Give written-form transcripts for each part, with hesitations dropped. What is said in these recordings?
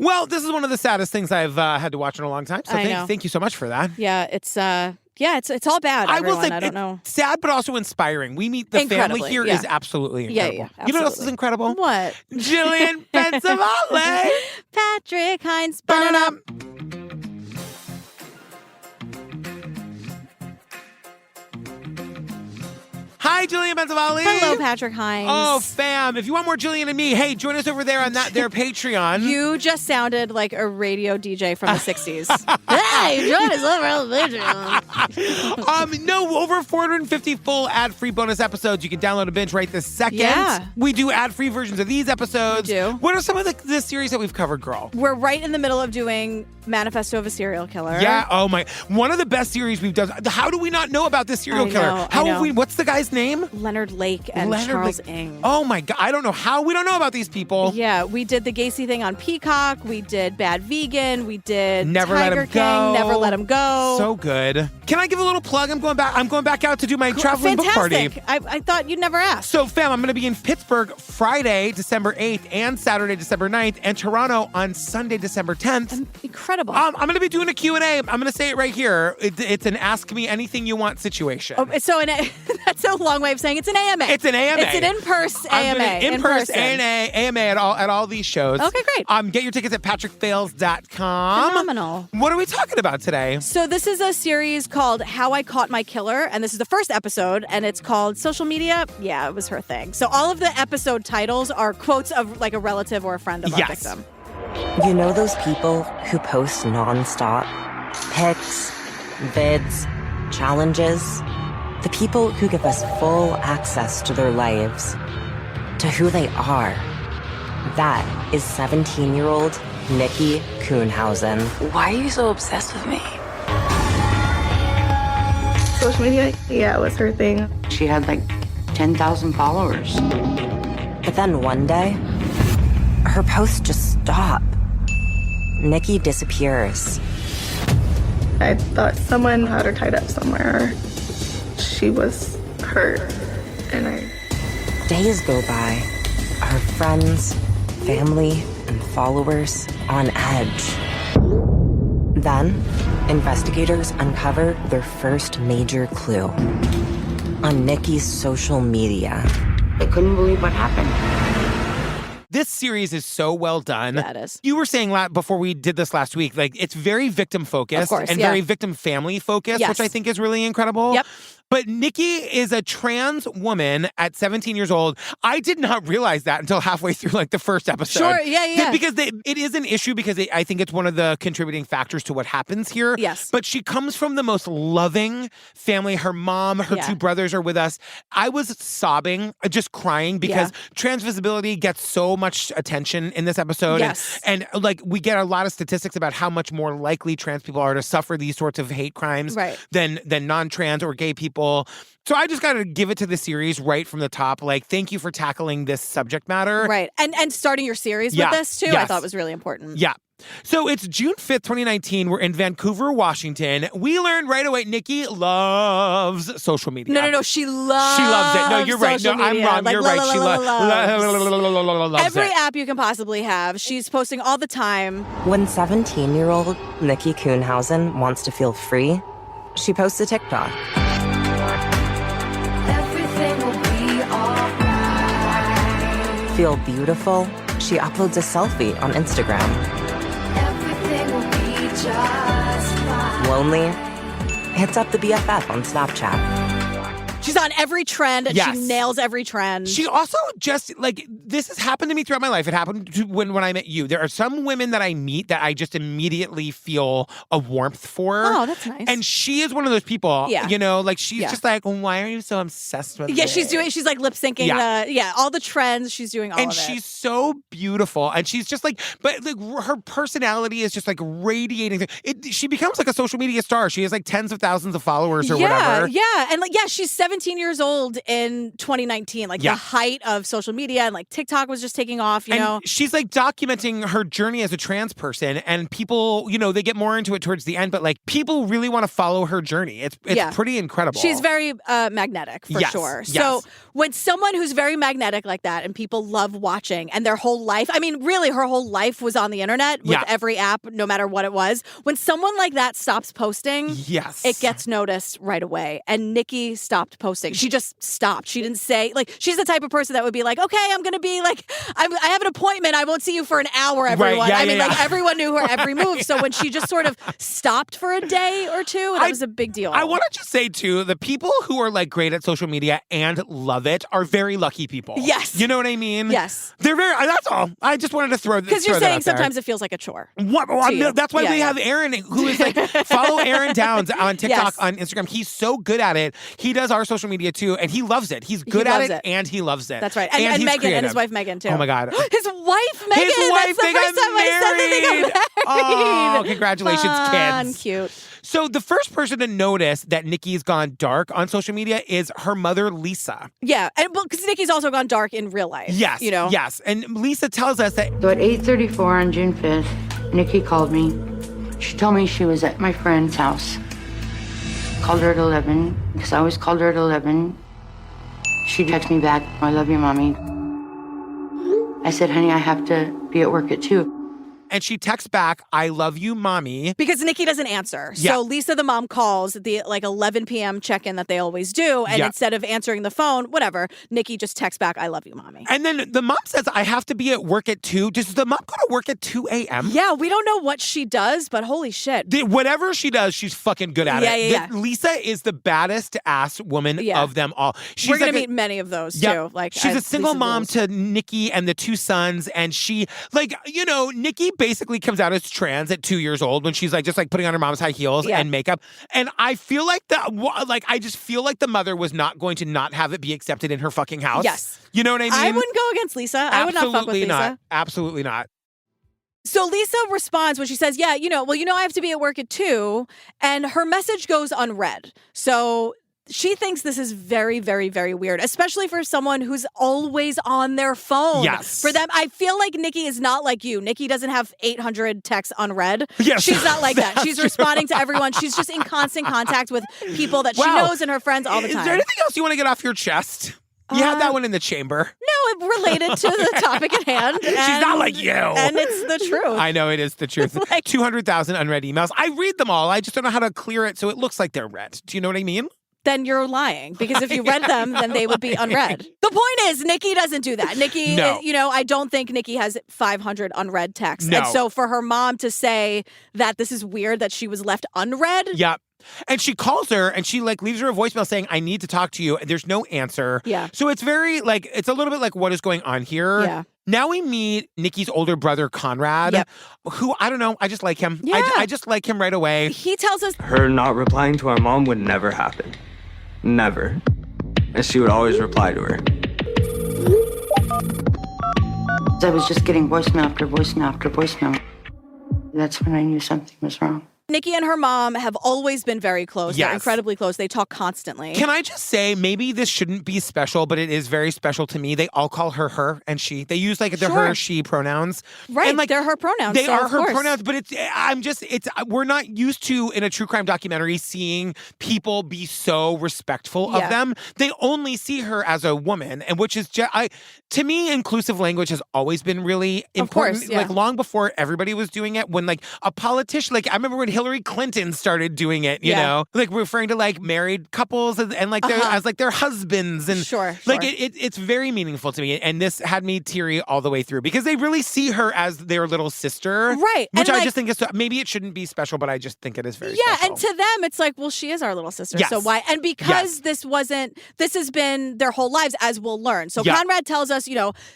Well, this is one of the saddest things I've had to watch in a long time. So thank you so much for that. Yeah, it's all bad. I will say, I don't know. Sad, but also inspiring. We meet the family here is absolutely incredible. Yeah, absolutely. You know what else is incredible? What? Jillian Bensavale. Patrick Hines. Hi, Jillian Bensavale. Hello, Patrick Hines. Oh, fam. If you want more Jillian and me, hey, join us over there on their Patreon. You just sounded like a radio DJ from the 60s. Hey, join us over on the Patreon. No, over 450 full ad-free bonus episodes. You can download a binge right this second. Yeah. We do ad-free versions of these episodes. We do. What are some of the series that we've covered, girl? We're right in the middle of doing Manifesto of a Serial Killer. Yeah. Oh, my. One of the best series we've done. How do we not know about this serial killer? I know. Have we? What's the guy's name? Leonard Lake and Charles Ng. Oh, my God. I don't know how we don't know about these people. Yeah. We did the Gacy thing on Peacock. We did Bad Vegan. We did Never Tiger Let Him King. Go. Never Let Him Go. So good. Can I give a little plug? I'm going back out to do my traveling book party. I thought you'd never ask. So, fam, I'm going to be in Pittsburgh Friday, December 8th, and Saturday, December 9th, and Toronto on Sunday, December 10th. Incredible. I'm going to be doing a Q&A. I'm going to say it right here. It's an Ask Me Anything You Want situation. Oh, so that's a long way of saying it's an AMA. It's an AMA. It's an in-person AMA. In-person AMA at all these shows. Okay, great. Get your tickets at patrickfails.com. Phenomenal. What are we talking about today? So this is a series called How I Caught My Killer, and this is the first episode, and it's called Social Media. Yeah, it was her thing. So all of the episode titles are quotes of like a relative or a friend of our victim. You know those people who post nonstop? Pics, vids, challenges? The people who give us full access to their lives, to who they are. That is 17-year-old Nikki Kuhnhausen. Why are you so obsessed with me? Social media, yeah, it was her thing. She had like 10,000 followers. But then one day, her posts just stop. Nikki disappears. I thought someone had her tied up somewhere. She was hurt, and Days go by. Her friends, family, and followers on edge. Then, investigators uncover their first major clue on Nikki's social media. I couldn't believe what happened. This series is so well done. Yeah, it is. You were saying before we did this last week, like it's very victim focused and very victim family focused, which I think is really incredible. Yep. But Nikki is a trans woman at 17 years old. I did not realize that until halfway through the first episode. Sure, yeah. Because it is an issue because I think it's one of the contributing factors to what happens here. Yes. But she comes from the most loving family. Her mom, her two brothers are with us. I was sobbing, just crying because trans visibility gets so much attention in this episode. Yes. And we get a lot of statistics about how much more likely trans people are to suffer these sorts of hate crimes than non-trans or gay people. So I just got to give it to the series right from the top. Thank you for tackling this subject matter. Right. And starting your series with this, too, I thought was really important. Yeah. So it's June 5th, 2019. We're in Vancouver, Washington. We learned right away Nikki loves social media. No. She loves it. No, you're right. No, I'm wrong. You're right. She loves every app you can possibly have. She's posting all the time. When 17-year-old Nikki Kuhnhausen wants to feel free, she posts a TikTok. Feel beautiful? She uploads a selfie on Instagram. Everything will be just fine. Lonely? Hits up the BFF on Snapchat. She's on every trend, and she nails every trend. She also just, this has happened to me throughout my life. It happened when I met you. There are some women that I meet that I just immediately feel a warmth for. Oh, that's nice. And she is one of those people, she's just why are you so obsessed with Yeah, it? she's lip syncing all the trends. She's doing all of it. And she's so beautiful. And she's just her personality is just radiating. She becomes a social media star. She has tens of thousands of followers or whatever. Yeah. And she's 17 17 years old in 2019, like the height of social media, and like TikTok was just taking off, you know? She's like documenting her journey as a trans person, and people, you know, they get more into it towards the end, but like people really want to follow her journey. It's pretty incredible. She's very magnetic for sure. Yes. So when someone who's very magnetic like that and people love watching and their whole life, I mean, really her whole life was on the internet with every app, no matter what it was. When someone like that stops posting, it gets noticed right away. And Nikki stopped posting. She just stopped. She didn't say, like, she's the type of person that would be like, okay, I'm going to be like, I have an appointment. I won't see you for an hour, everyone. Right. I mean, like everyone knew her every move. So when she just sort of stopped for a day or two, that was a big deal. I want to just say too, the people who are like great at social media and love it are very lucky people. Yes. You know what I mean? Yes. They're very, that's all. I just wanted to throw that out there. Because you're saying sometimes it feels like a chore. What? Well, that's why we have Aaron, who is like, follow Aaron Downs on TikTok, on Instagram. He's so good at it. He does our social media too, and he loves it. He's good at it, and he loves it. That's right. And Megan, and his wife Megan too. Oh my God. His wife Megan. His wife, That's the first time I said that they got married. Oh, congratulations, Fun, kids. Cute. So the first person to notice that Nikki's gone dark on social media is her mother, Lisa. Yeah, and because Nikki's also gone dark in real life. Yes, you know. Yes, and Lisa tells us that. So at 8:34 on June 5th, Nikki called me. She told me she was at my friend's house. Called her at 11 because I always called her at 11. She texted me back, "I love you, mommy." I said, "Honey, I have to be at work at 2." And she texts back, "I love you, mommy." Because Nikki doesn't answer. Yeah. So Lisa, the mom, calls the like 11 p.m. check-in that they always do. And instead of answering the phone, whatever, Nikki just texts back, "I love you, mommy." And then the mom says, "I have to be at work at 2. Does the mom go to work at 2 a.m.? Yeah, we don't know what she does, but holy shit. Whatever she does, she's fucking good at it. Yeah. Lisa is the baddest ass woman of them all. We're going to meet many of those too. Like she's a single mom to Nikki and the 2 sons. And she, like, you know, Nikki basically comes out as trans at 2 years old when she's like just like putting on her mom's high heels and makeup. And I feel like I just feel like the mother was not going to not have it be accepted in her fucking house. Yes. You know what I mean? I wouldn't go against Lisa. I would not fuck with Lisa. Not. Absolutely not. So Lisa responds when she says, I have to be at work at 2. And her message goes unread. So she thinks this is very, very, very weird, especially for someone who's always on their phone. Yes. For them, I feel like Nikki is not like you. Nikki doesn't have 800 texts unread. Yes. She's not like that. She's responding to everyone. She's just in constant contact with people that she knows and her friends all the time. Is there anything else you want to get off your chest? You had that one in the chamber. No, it related to the topic at hand. She's not like you. And it's the truth. I know it is the truth. 200,000 unread emails. I read them all. I just don't know how to clear it so it looks like they're read. Do you know what I mean? Then you're lying. Because if you read them, then they would be unread. The point is, Nikki doesn't do that. Nikki, I don't think Nikki has 500 unread texts. No. And so for her mom to say that this is weird that she was left unread. Yeah. And she calls her and she like leaves her a voicemail saying, "I need to talk to you." And there's no answer. Yeah. So it's very like, it's a little bit like what is going on here. Yeah. Now we meet Nikki's older brother, Conrad, who, I don't know, I just like him. Yeah. I just like him right away. He tells us her not replying to our mom would never happen. Never. And she would always reply to her. I was just getting voicemail after voicemail after voicemail. That's when I knew something was wrong. Nikki and her mom have always been very close. Yes. They're incredibly close. They talk constantly. Can I just say, maybe this shouldn't be special, but it is very special to me. They all call her and she. They use like the her, she pronouns. Right, and, like, they're her pronouns. They so are of her course. pronouns, but we're not used to, in a true crime documentary, seeing people be so respectful of them. They only see her as a woman, and which is to me, inclusive language has always been really important. Of course, like long before everybody was doing it, when like a politician, like I remember when Hillary Clinton started doing it, you know, like referring to like married couples and like their as like their husbands, and like it's very meaningful to me. And this had me teary all the way through because they really see her as their little sister, right? Which I just think is maybe it shouldn't be special, but I just think it is very special. And to them, it's like, well, she is our little sister, Yes. so why? And because this has been their whole lives, as we'll learn. So Conrad tells us,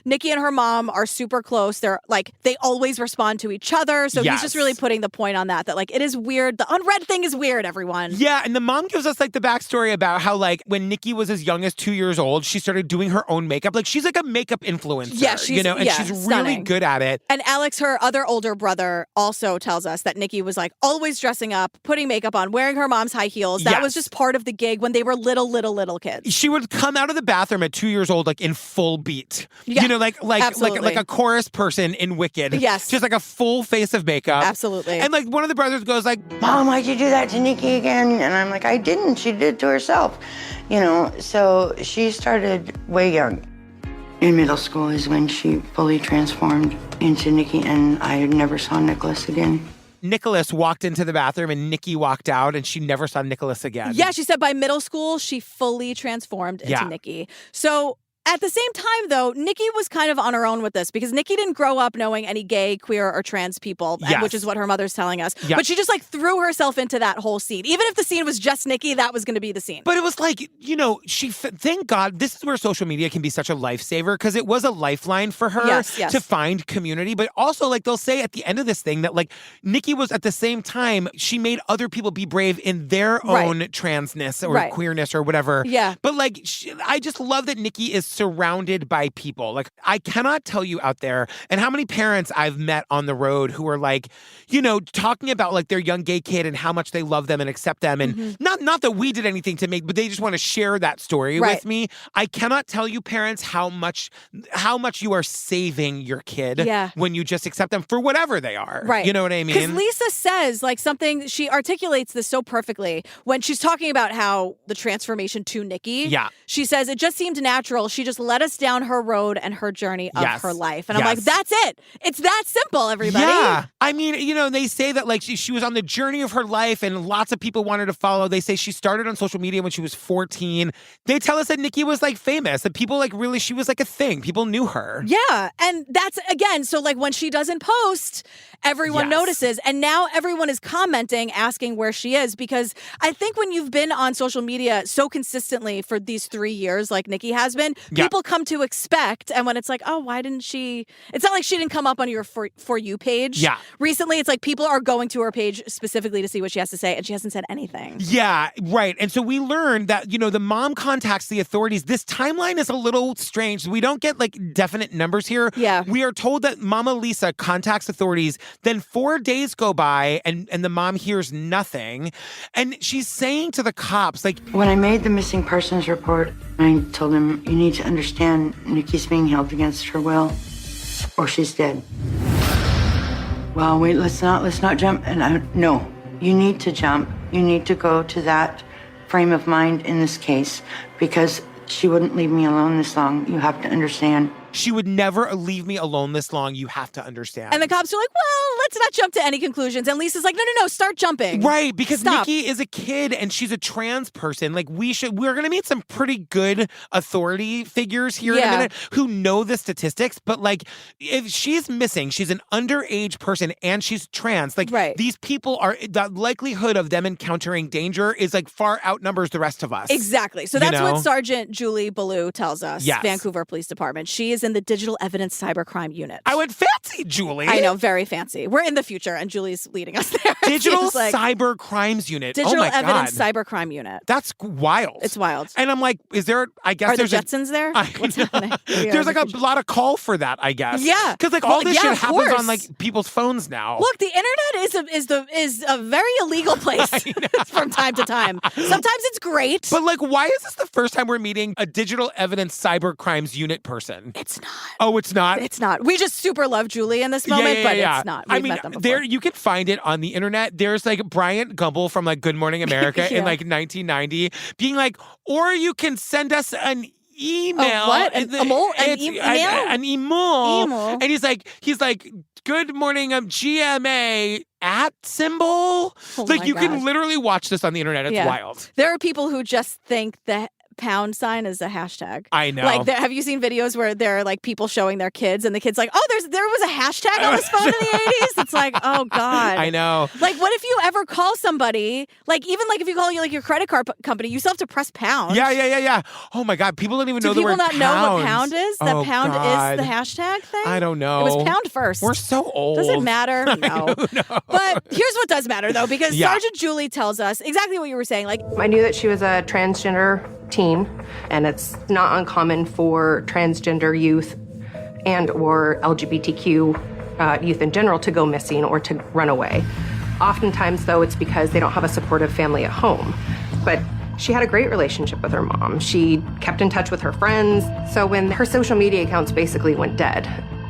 Nikki and her mom are super close. They're like, they always respond to each other. So he's just really putting the point on that like it is is weird. The unread thing is weird, everyone. Yeah, and the mom gives us like the backstory about how like when Nikki was as young as 2 years old, she started doing her own makeup. Like she's like a makeup influencer, yeah, she's, you know, and she's stunning. really good at it. And Alex, her other older brother, also tells us that Nikki was like always dressing up, putting makeup on, wearing her mom's high heels. That was just part of the gig when they were little kids. She would come out of the bathroom at 2 years old, like in full beat. Yeah, you know, like a chorus person in Wicked. Yes. Just like a full face of makeup. Absolutely. And like one of the brothers goes like, Mom, why'd you do that to Nikki again? And I'm like, I didn't. She did it to herself. You know, so she started way young. In middle school is when she fully transformed into Nikki, and I never saw Nicholas again. Nicholas walked into the bathroom and Nikki walked out and she never saw Nicholas again. Yeah, she said by middle school, she fully transformed into Nikki. So at the same time, though, Nikki was kind of on her own with this because Nikki didn't grow up knowing any gay, queer, or trans people, which is what her mother's telling us. But she just like threw herself into that whole scene. Even if the scene was just Nikki, that was going to be the scene. But it was like, you know, thank God, this is where social media can be such a lifesaver because it was a lifeline for her to find community. But also, like, they'll say at the end of this thing that, like, Nikki was at the same time, she made other people be brave in their own transness or queerness or whatever. Yeah. But, like, I just love that Nikki is surrounded by people. Like, I cannot tell you out there and how many parents I've met on the road who are like, you know, talking about like their young gay kid and how much they love them and accept them. And not that we did anything to make, but they just want to share that story with me. I cannot tell you parents how much you are saving your kid when you just accept them for whatever they are. Right. You know what I mean? Because Lisa says like something, she articulates this so perfectly when she's talking about how the transformation to Nikki. Yeah. She says it just seemed natural. She just led us down her road and her journey of her life. And I'm like, that's it. It's that simple, everybody. Yeah. I mean, you know, they say that like she was on the journey of her life and lots of people wanted to follow. They say she started on social media when she was 14. They tell us that Nikki was like famous, that people like really, she was like a thing. People knew her. Yeah. And that's again, so like when she doesn't post, everyone notices. And now everyone is commenting, asking where she is, because I think when you've been on social media so consistently for these 3 years, like Nikki has been, people come to expect. And when it's like, oh, why didn't she? It's not like she didn't come up on your For You page. Yeah. Recently, it's like people are going to her page specifically to see what she has to say, and she hasn't said anything. Yeah, right. And so we learned that, you know, the mom contacts the authorities. This timeline is a little strange. We don't get like definite numbers here. Yeah. We are told that Mama Lisa contacts authorities. Then 4 days go by and the mom hears nothing. And she's saying to the cops, like, when I made the missing persons report, I told them, you need to understand Nikki's being held against her will, or she's dead. Well, wait, let's not jump. And no, you need to jump. You need to go to that frame of mind in this case because she wouldn't leave me alone this long. You have to understand. She would never leave me alone this long. You have to understand. And the cops are like, well, let's not jump to any conclusions. And Lisa's like, no, start jumping. Right, because Nikki is a kid and she's a trans person. Like we're going to meet some pretty good authority figures here in a minute who know the statistics. But like, if she's missing, she's an underage person and she's trans. Like these people are, the likelihood of them encountering danger is like far outnumbers the rest of us. Exactly. So that's what Sergeant Julie Ballou tells us, Vancouver Police Department. She is in the Digital Evidence Cybercrime Unit. I went fancy, Julie. I know, very fancy. We're in the future, and Julie's leading us there. Digital Cyber Crimes Unit. Digital oh my Evidence God. Cybercrime Unit. That's wild. It's wild. And I'm like, is there? I guess are there's the Jetsons there? What's happening? There's like a lot of call for that. I guess. Yeah, because like all this shit happens on like people's phones now. Look, the internet is a very illegal place from time to time. Sometimes it's great, but like, why is this the first time we're meeting a Digital Evidence Cyber Crimes Unit person? It's not. Oh, it's not? It's not. We just super love Julie in this moment, but it's not. We've met them before. There you can find it on the internet. There's like Bryant Gumbel from like Good Morning America in like 1990 being like, or you can send us an email. What? An email? An email. And he's like, good morning, GMA @ symbol. Oh like you can literally watch this on the internet. It's wild. There are people who just think that pound sign is a hashtag. I know. Like, have you seen videos where there are like people showing their kids and the kid's like, oh, there was a hashtag on this phone in the 80s? It's like, oh God. I know. Like, what if you ever call somebody, like even like if you call your credit card company, you still have to press pound. Yeah. Oh my God. People don't even know the word pound. Do people not know what pound is? That pound God. is the hashtag thing? I don't know. It was pound first. We're so old. Does it matter? No. But here's what does matter though, because Sergeant Julie tells us exactly what you were saying. Like, I knew that she was a transgender teen, and it's not uncommon for transgender youth and or LGBTQ youth in general to go missing or to run away. Oftentimes, though, it's because they don't have a supportive family at home. But she had a great relationship with her mom. She kept in touch with her friends. So when her social media accounts basically went dead,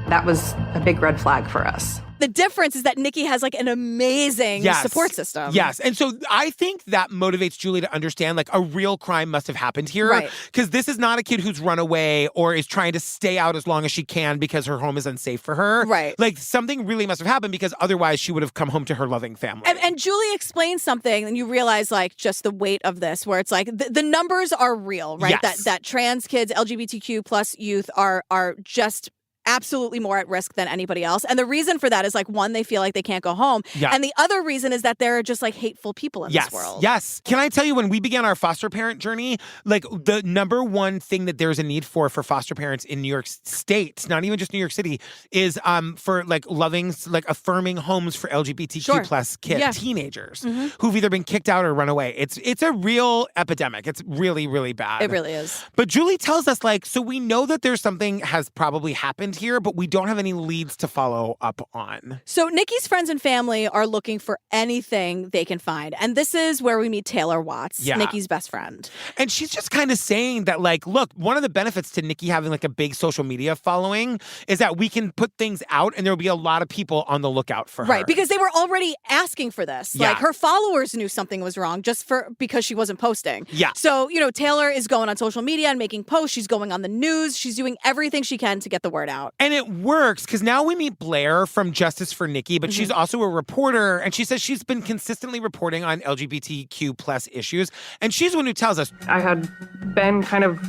that was a big red flag for us. The difference is that Nikki has like an amazing support system. Yes. And so I think that motivates Julie to understand like a real crime must have happened here. Right. Because this is not a kid who's run away or is trying to stay out as long as she can because her home is unsafe for her. Right. Like something really must have happened because otherwise she would have come home to her loving family. And Julie explains something and you realize like just the weight of this where it's like the numbers are real, right? Yes. That trans kids, LGBTQ plus youth are just absolutely more at risk than anybody else. And the reason for that is like, one, they feel like they can't go home. Yeah. And the other reason is that there are just like hateful people in this world. Yes. Can I tell you, when we began our foster parent journey, like the number one thing that there's a need for foster parents in New York State, not even just New York City, is for like loving, like affirming homes for LGBTQ plus kids, teenagers who've either been kicked out or run away. It's a real epidemic. It's really, really bad. It really is. But Julie tells us like, so we know that there's something has probably happened here, but we don't have any leads to follow up on. So Nikki's friends and family are looking for anything they can find. And this is where we meet Taylor Watts, Nikki's best friend. And she's just kind of saying that, like, look, one of the benefits to Nikki having like a big social media following is that we can put things out and there'll be a lot of people on the lookout for her. Right, because they were already asking for this. Yeah. Like her followers knew something was wrong just because she wasn't posting. Yeah. So, Taylor is going on social media and making posts. She's going on the news. She's doing everything she can to get the word out. And it works because now we meet Blair from Justice for Nikki, but she's also a reporter, and she says she's been consistently reporting on LGBTQ plus issues, and she's the one who tells us. I had been kind of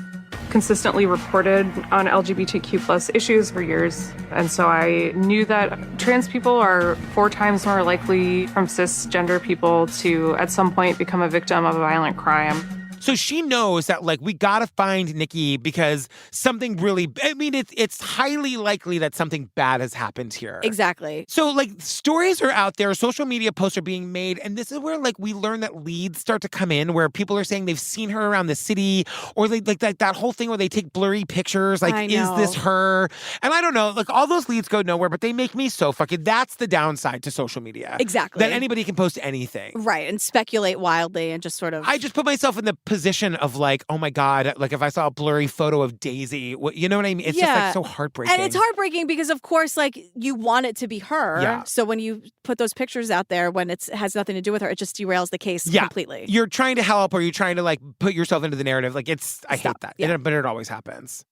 consistently reported on LGBTQ plus issues for years, and so I knew that trans people are 4 times more likely from cisgender people to at some point become a victim of a violent crime. So she knows that, like, we got to find Nikki because something really, it's highly likely that something bad has happened here. Exactly. So, like, stories are out there, social media posts are being made, and this is where, like, we learn that leads start to come in, where people are saying they've seen her around the city, or like that whole thing where they take blurry pictures, like, is this her? And I don't know, like, all those leads go nowhere, but they make me so fucking, that's the downside to social media. Exactly. That anybody can post anything. Right, and speculate wildly and just sort of... I just put myself in the position of like, oh my God, like if I saw a blurry photo of Daisy, you know what I mean? It's just like so heartbreaking. And it's heartbreaking because of course, like you want it to be her. Yeah. So when you put those pictures out there when it has nothing to do with her, it just derails the case completely. You're trying to help or you're trying to like put yourself into the narrative. Like I hate that. Yeah. But it always happens.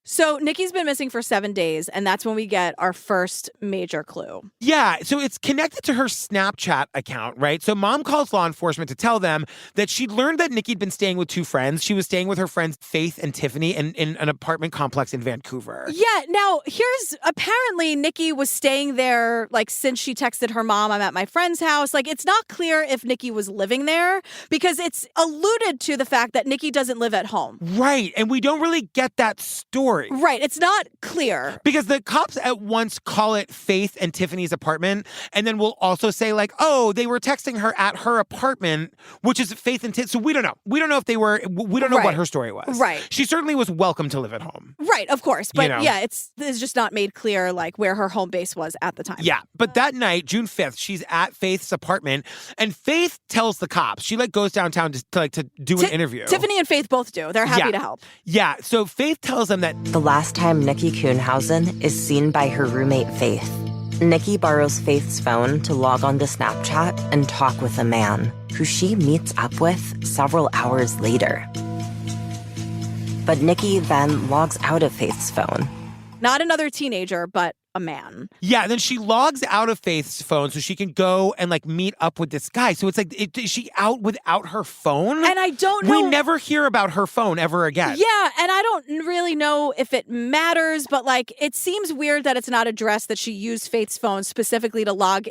So Nikki's been missing for 7 days, and that's when we get our first major clue. Yeah, so it's connected to her Snapchat account, right? So mom calls law enforcement to tell them that she'd learned that Nikki'd been staying with 2 friends. She was staying with her friends Faith and Tiffany in an apartment complex in Vancouver. Yeah, now apparently Nikki was staying there like since she texted her mom, I'm at my friend's house. Like it's not clear if Nikki was living there because it's alluded to the fact that Nikki doesn't live at home. Right, and we don't really get that story. Right, it's not clear. Because the cops at once call it Faith and Tiffany's apartment, and then we'll also say like, oh, they were texting her at her apartment, which is Faith and Tiffany. So we don't know. We don't know if they were, we don't know what her story was. Right. She certainly was welcome to live at home. Right, of course. But it's just not made clear like where her home base was at the time. Yeah, but that night, June 5th, she's at Faith's apartment, and Faith tells the cops, she like goes downtown to do an interview. Tiffany and Faith both do. They're happy to help. Yeah, so Faith tells them that the last time Nikki Kuhnhausen is seen by her roommate Faith, Nikki borrows Faith's phone to log on to Snapchat and talk with a man who she meets up with several hours later. But Nikki then logs out of Faith's phone. Not another teenager, but a man. Yeah, then she logs out of Faith's phone so she can go and like meet up with this guy. So it's like, is she out without her phone? And I don't know. We never hear about her phone ever again. Yeah, and I don't really know if it matters, but like it seems weird that it's not addressed that she used Faith's phone specifically to log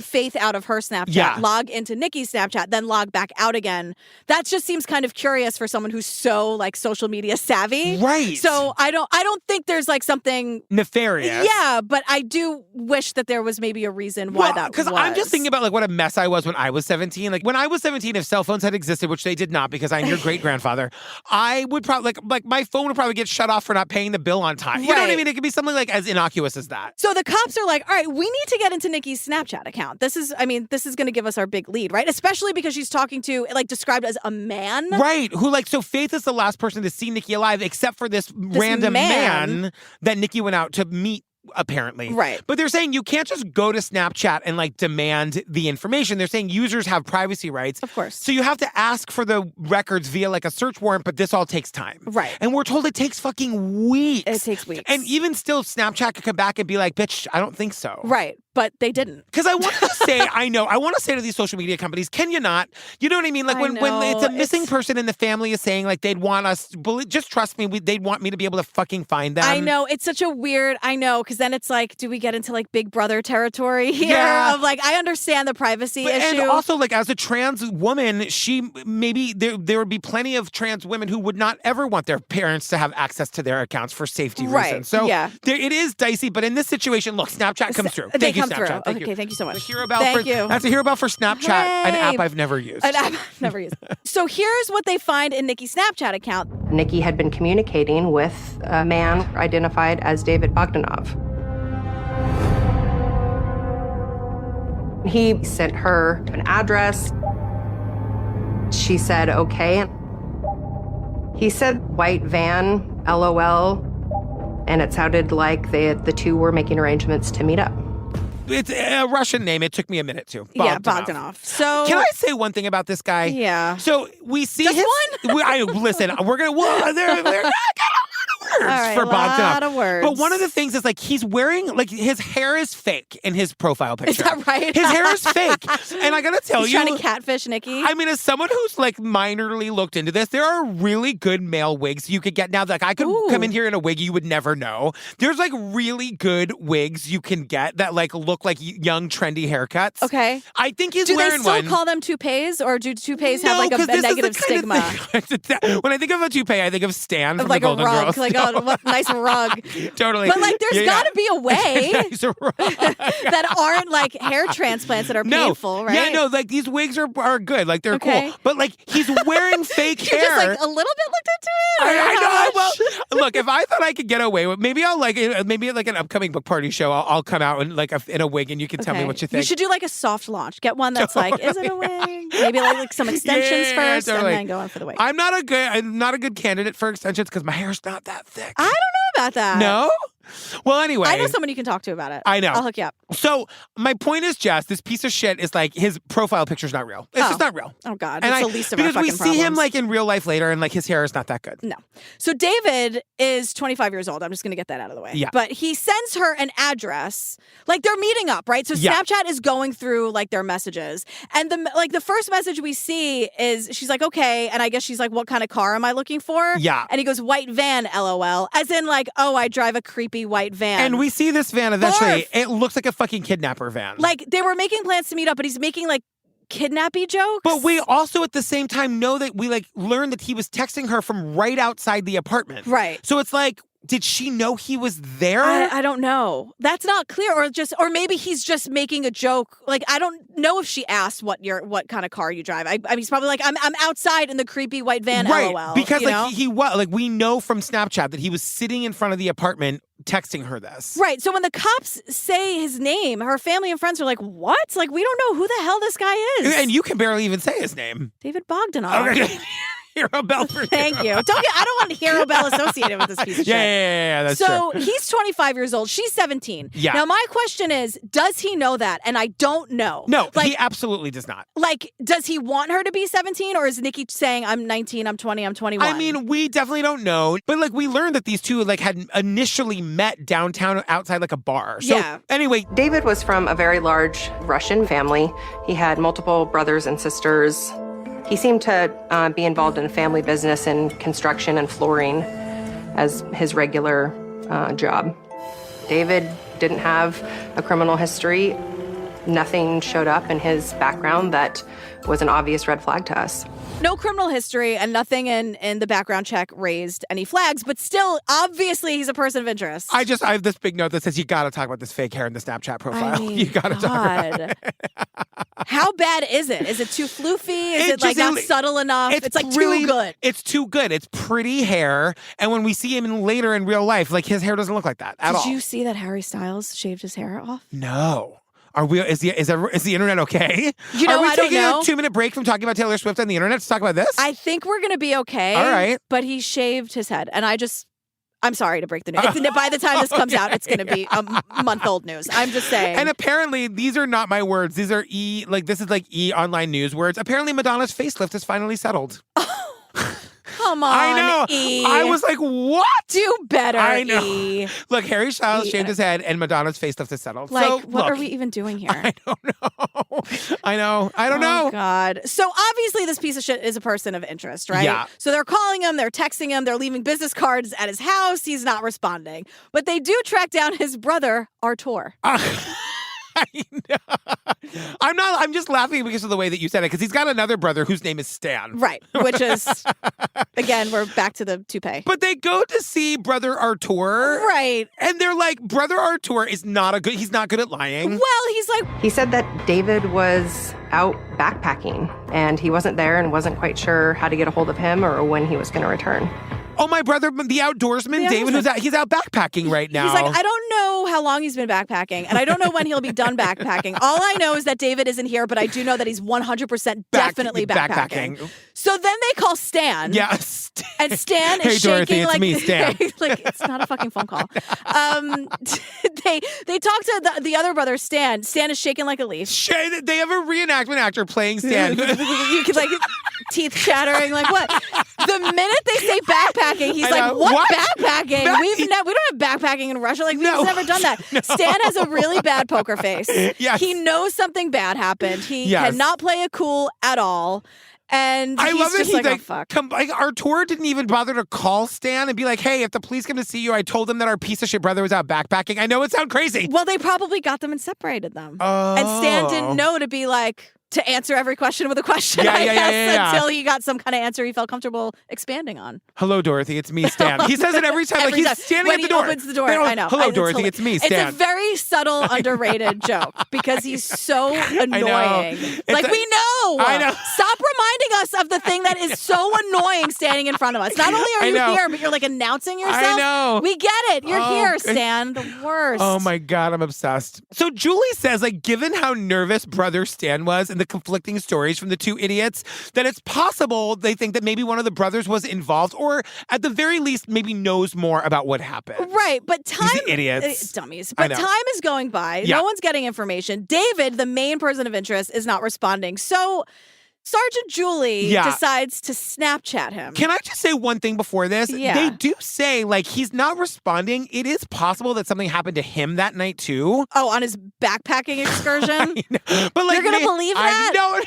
Faith out of her Snapchat, log into Nikki's Snapchat, then log back out again. That just seems kind of curious for someone who's so like social media savvy. Right. So I don't think there's like something nefarious. Yeah, but I do wish that there was maybe a reason why that was. Because I'm just thinking about like what a mess I was when I was 17. Like when I was 17, if cell phones had existed, which they did not because I'm your great grandfather, I would probably like my phone would probably get shut off for not paying the bill on time. You know what I mean? It could be something like as innocuous as that. So the cops are like, all right, we need to get into Nikki's Snapchat account. This is going to give us our big lead, right? Especially because she's talking to like described as a man. Right. Who like, so Faith is the last person to see Nikki alive except for this random man that Nikki went out to meet, apparently. Right. But they're saying you can't just go to Snapchat and like demand the information. They're saying users have privacy rights. Of course. So you have to ask for the records via like a search warrant, but this all takes time. Right. And we're told it takes fucking weeks. It takes weeks. And even still, Snapchat could come back and be like, bitch, I don't think so. Right. But they didn't. Because I want to say, I want to say to these social media companies, can you not? You know what I mean? Like when it's a missing person and the family is saying like they'd want us, just trust me, they'd want me to be able to fucking find them. I know. It's such a weird, because then it's like, do we get into like Big Brother territory here? Yeah. Of like, I understand the privacy issue. And also like as a trans woman, there would be plenty of trans women who would not ever want their parents to have access to their accounts for safety reasons. So it is dicey, but in this situation, look, Snapchat comes through. Thank you, Snapchat. Okay, thank you so much. That's a hero bell for Snapchat, an app I've never used. An app I've never used. So here's what they find in Nikki's Snapchat account. Nikki had been communicating with a man identified as David Bogdanov. He sent her an address. She said, okay. He said white van, LOL, and it sounded like the two were making arrangements to meet up. It's a Russian name. It took me a minute to. Bogdanov. Yeah, Bogdanov. So can I say one thing about this guy? Yeah. So we see just one. Listen, we're gonna. Well, they're words for Bogdanov. A lot of words. But one of the things is like he's wearing like his hair is fake in his profile picture. Is that right? His hair is fake, and I gotta tell he's trying to catfish Nikki. I mean, as someone who's like minorly looked into this, there are really good male wigs you could get now. Like I could come in here in a wig you would never know. There's like really good wigs you can get that like look like young trendy haircuts. Okay. I think he's wearing one. Do they still call them toupees, or do toupees have like a negative stigma? When I think of a toupee, I think of Stan from like the Golden a rug, Girls. Like a nice rug. Totally. But like there's got to be a way nice that aren't like hair transplants that are painful, right? Yeah, no, like these wigs are good. Like they're cool. But like he's wearing fake hair. You just like a little bit looked into it? I know. Well, look, if I thought I could get away with maybe I'll like maybe like an upcoming book party show, I'll come out in like in a wig and you can tell me what you think. You should do like a soft launch. Get one that's like, is it a wig? Maybe like some extensions first and then go on for the wig. I'm not a good candidate for extensions because my hair's not that thick. I don't know about that. No? Well, anyway. I know someone you can talk to about it. I know. I'll hook you up. So my point is just this piece of shit is like his profile picture's not real. It's just not real. Oh, God. That's the least of our fucking problems. Because we see him like in real life later and like his hair is not that good. No. So David is 25 years old. I'm just going to get that out of the way. Yeah. But he sends her an address. Like they're meeting up, right? So Snapchat is going through like their messages. And the first message we see is she's like, okay. And I guess she's like, what kind of car am I looking for? Yeah. And he goes, white van, LOL. As in like, oh, I drive a creepy white van. And we see this van eventually. It looks like a fucking kidnapper van. Like they were making plans to meet up, but he's making like kidnappy jokes. But we also at the same time know that we like learned that he was texting her from right outside the apartment. Right. So it's like, did she know he was there? I don't know. That's not clear. Or maybe he's just making a joke. Like I don't know if she asked what kind of car you drive. I mean, he's probably like, I'm outside in the creepy white van. Right. LOL. Because he was like we know from Snapchat that he was sitting in front of the apartment texting her this. Right. So when the cops say his name, her family and friends are like, what? Like we don't know who the hell this guy is. And you can barely even say his name. David Bogdanov. Okay. Hero Bell for you. Thank you. I don't want Hero Bell associated with this piece of shit. Yeah, that's so true. he's 25 years old. She's 17. Yeah. Now, my question is, does he know that? And I don't know. No, he absolutely does not. Like, does he want her to be 17? Or is Nikki saying, I'm 19, I'm 20, I'm 21? I mean, we definitely don't know. But, like, we learned that these two, like, had initially met downtown outside, like, a bar. So, anyway. David was from a very large Russian family. He had multiple brothers and sisters. He seemed to be involved in family business and construction and flooring as his regular job. David didn't have a criminal history. Nothing showed up in his background that was an obvious red flag to us. No criminal history and nothing in the background check raised any flags, but still, obviously, he's a person of interest. I have this big note that says you got to talk about this fake hair in the Snapchat profile. I mean, you got to talk about it. How bad is it? Is it too floofy? Is it like not subtle enough? It's like really, too good. It's too good. It's pretty hair. And when we see him later in real life, like his hair doesn't look like that at all. Did you see that Harry Styles shaved his hair off? No. Are we? Is the internet okay? You know, Are we I don't taking know. a 2-minute break from talking about Taylor Swift on the internet to talk about this? I think we're gonna be okay. All right. But he shaved his head, and I'm sorry to break the news. By the time this comes out, it's going to be a month-old news. I'm just saying. And apparently, these are not my words. These are this is like online news words. Apparently, Madonna's facelift is finally settled. Come on, I know. E. I was like, what? Do better, I know. E. Look, Harry Styles shaved his head, and Madonna's facelift is settled. Like, so, what are we even doing here? I don't know. I don't know. Oh, God. So obviously this piece of shit is a person of interest, right? Yeah. So they're calling him, they're texting him, they're leaving business cards at his house. He's not responding. But they do track down his brother, Artur. I know. I'm just laughing because of the way that you said it, because he's got another brother whose name is Stan. Right. Which is, again, we're back to the toupee. But they go to see brother Artur. Right. And they're like, brother Artur is he's not good at lying. Well, he said that David was out backpacking and he wasn't there and wasn't quite sure how to get a hold of him or when he was going to return. Oh, my brother, the outdoorsman, David, he's out backpacking right now. He's like, I don't know how long he's been backpacking, and I don't know when he'll be done backpacking. All I know is that David isn't here, but I do know that he's 100% definitely backpacking. So then they call Stan. Yeah. And Stan is hey, shaking Dorothy, it's like me, Stan. like it's not a fucking phone call. They talk to the other brother, Stan. Stan is shaking like a leaf. They have a reenactment actor playing Stan. You could like teeth chattering, like what? The minute they say backpacking, he's like, what backpacking? We don't have backpacking in Russia. Like, we've never done that. No. Stan has a really bad poker face. Yes. He knows something bad happened. He cannot play it cool at all. And I love just that like, oh, fuck. Artur didn't even bother to call Stan and be like, hey, if the police come to see you, I told them that our piece of shit brother was out backpacking. I know it sounds crazy. Well, they probably got them and separated them. And Stan didn't know to be like, to answer every question with a question, I guess, until he got some kind of answer he felt comfortable expanding on. Hello, Dorothy, it's me, Stan. He says it every time. Like he's standing when at the door. When he opens the door, I know. Hello, Dorothy, it's me, Stan. It's a very subtle, underrated joke because he's so annoying. Like, we know. I know. Stop reminding us of the thing that is so annoying standing in front of us. Not only are you here, but you're like announcing yourself. I know. We get it. You're here, Stan. The worst. Oh my God, I'm obsessed. So Julie says, like, given how nervous brother Stan was and the conflicting stories from the two idiots, that it's possible they think that maybe one of the brothers was involved, or at the very least maybe knows more about what happened. Right, but time... These idiots. Dummies. But time is going by. Yeah. No one's getting information. David, the main person of interest, is not responding. So Sergeant Julie decides to Snapchat him. Can I just say one thing before this? Yeah. They do say, like, he's not responding. It is possible that something happened to him that night, too. Oh, on his backpacking excursion? But like, you're going to believe that? No.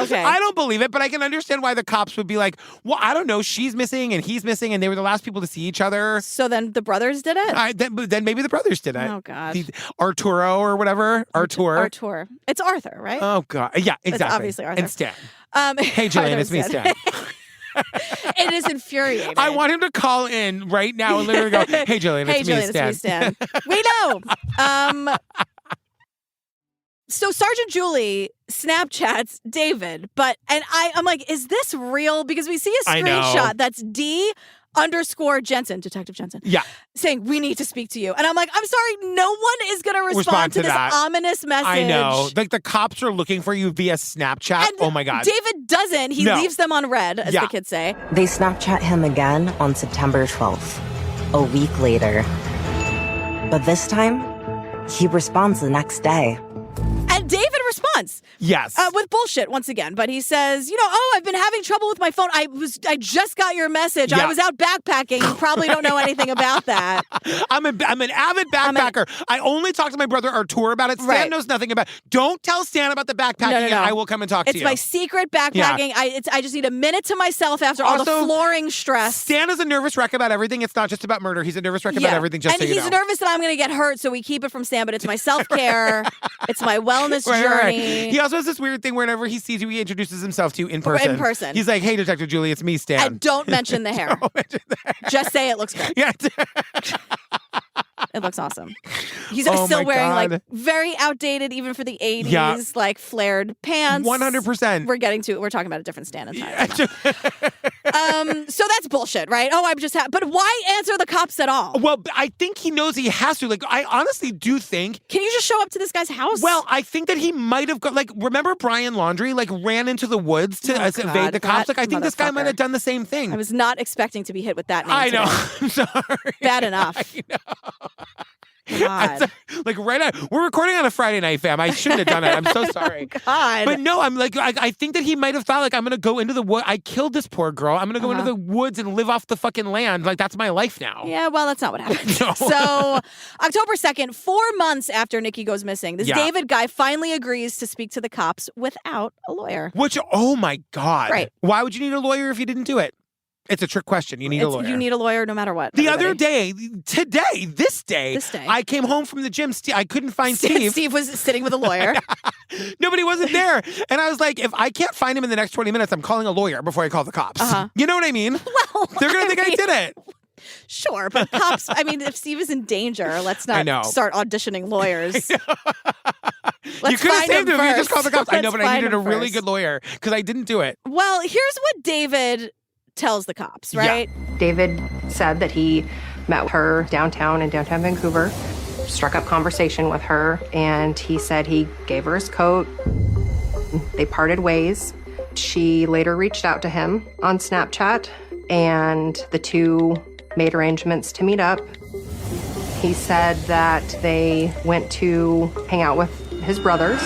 Okay. I don't believe it, but I can understand why the cops would be like, well, I don't know, she's missing and he's missing, and they were the last people to see each other. So then the brothers did it? Then maybe the brothers did it. Oh, God. Arturo or whatever. Artur. It's Arthur, right? Oh, God. Yeah, exactly. It's obviously Arthur. And Stan. Hey, Jillian, it's me, Stan. It is infuriating. I want him to call in right now and literally go, hey, Jillian, it's me, Stan. We know. So Sergeant Julie Snapchats David, and I'm like, is this real? Because we see a screenshot that's D _Jensen, Detective Jensen. Yeah. Saying, we need to speak to you. And I'm like, I'm sorry, no one is going to respond to this ominous message. I know. Like, the cops are looking for you via Snapchat. And oh, my God. David doesn't. He leaves them on red, as the kids say. They Snapchat him again on September 12th, a week later. But this time, he responds the next day. And David responds. Yes. With bullshit once again. But he says, I've been having trouble with my phone. I just got your message. Yeah. I was out backpacking. You probably don't know anything about that. I'm an avid backpacker. I only talk to my brother Artur about it. Stan knows nothing about it. Don't tell Stan about the backpacking and I will come and talk to you. It's my secret backpacking. Yeah. I just need a minute to myself after all the flooring stress. Stan is a nervous wreck about everything. It's not just about murder. He's a nervous wreck about everything, just and so you know. And he's nervous that I'm going to get hurt, so we keep it from Stan, but it's my self-care. It's my wellness journey. He also has this weird thing whenever he sees you, he introduces himself to you in person. He's like, hey, Detective Julie, it's me, Stan. And don't mention the hair. Just say it looks great. Yeah. It looks awesome. He's still wearing like very outdated, even for the 80s, like flared pants. 100%. We're talking about a different Stan entirely. So that's bullshit, right? Oh, I'm just but why answer the cops at all? Well, I think he knows he has to. Like, I honestly do think. Can you just show up to this guy's house? Well, I think that he might have got, like, remember Brian Laundrie, like, ran into the woods to evade the cops? Like, I think this guy might have done the same thing. I was not expecting to be hit with that name I know. Today. I'm sorry. Bad enough. I know. God. Like we're recording on a Friday night, fam. I shouldn't have done it. I'm so sorry. God. But no, I'm like, I think that he might have thought, like, I'm going to go into the wood. I killed this poor girl. I'm going to go into the woods and live off the fucking land. Like, that's my life now. Yeah, well, that's not what happened. No. So, October 2nd, 4 months after Nikki goes missing, this David guy finally agrees to speak to the cops without a lawyer. Which, oh my God. Right. Why would you need a lawyer if you didn't do it? It's a trick question. You need a lawyer. You need a lawyer no matter what. The other day, this day, I came home from the gym. I couldn't find Steve. Steve was sitting with a lawyer. Nobody wasn't there. And I was like, if I can't find him in the next 20 minutes, I'm calling a lawyer before I call the cops. You know what I mean? Well, they're going to think I did it. Sure, but cops, I mean, if Steve is in danger, let's not start auditioning lawyers. You could have saved him if you just called the cops. I know, but I needed a really good lawyer because I didn't do it. Well, here's what David tells the cops, right? Yeah. David said that he met her downtown in downtown Vancouver, struck up conversation with her, and he said he gave her his coat. They parted ways. She later reached out to him on Snapchat, and the two made arrangements to meet up. He said that they went to hang out with his brothers.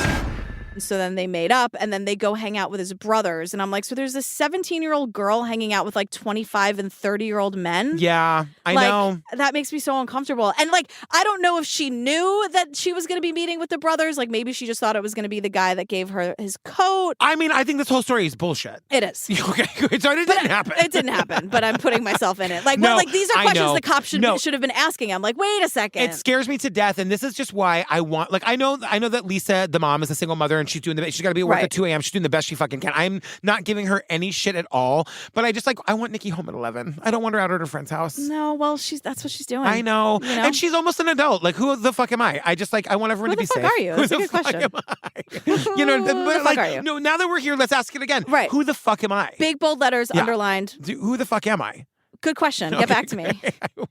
So then they made up, and then they go hang out with his brothers. And I'm like, so there's this 17-year-old girl hanging out with like 25 and 30-year-old men? Yeah, I know. That makes me so uncomfortable. And like, I don't know if she knew that she was going to be meeting with the brothers. Like, maybe she just thought it was going to be the guy that gave her his coat. I mean, I think this whole story is bullshit. It is. Okay, good. So it didn't happen. It didn't happen, but I'm putting myself in it. Like, no, well, like these are questions the cops should have been asking. I'm like, wait a second. It scares me to death, and this is just why I want. Like, I know that Lisa, the mom, is a single mother, and she's got to be at work at 2 a.m. She's doing the best she fucking can. I'm not giving her any shit at all, but I want Nikki home at 11. I don't want her out at her friend's house. No, well, that's what she's doing. I know. And she's almost an adult. Like, who the fuck am I? I want everyone to be safe. Who the fuck are you? That's a good question. You know, who the fuck are you? No, now that we're here, let's ask it again. Right. Who the fuck am I? Big bold letters underlined. Who the fuck am I? Good question. Get back to me. I will.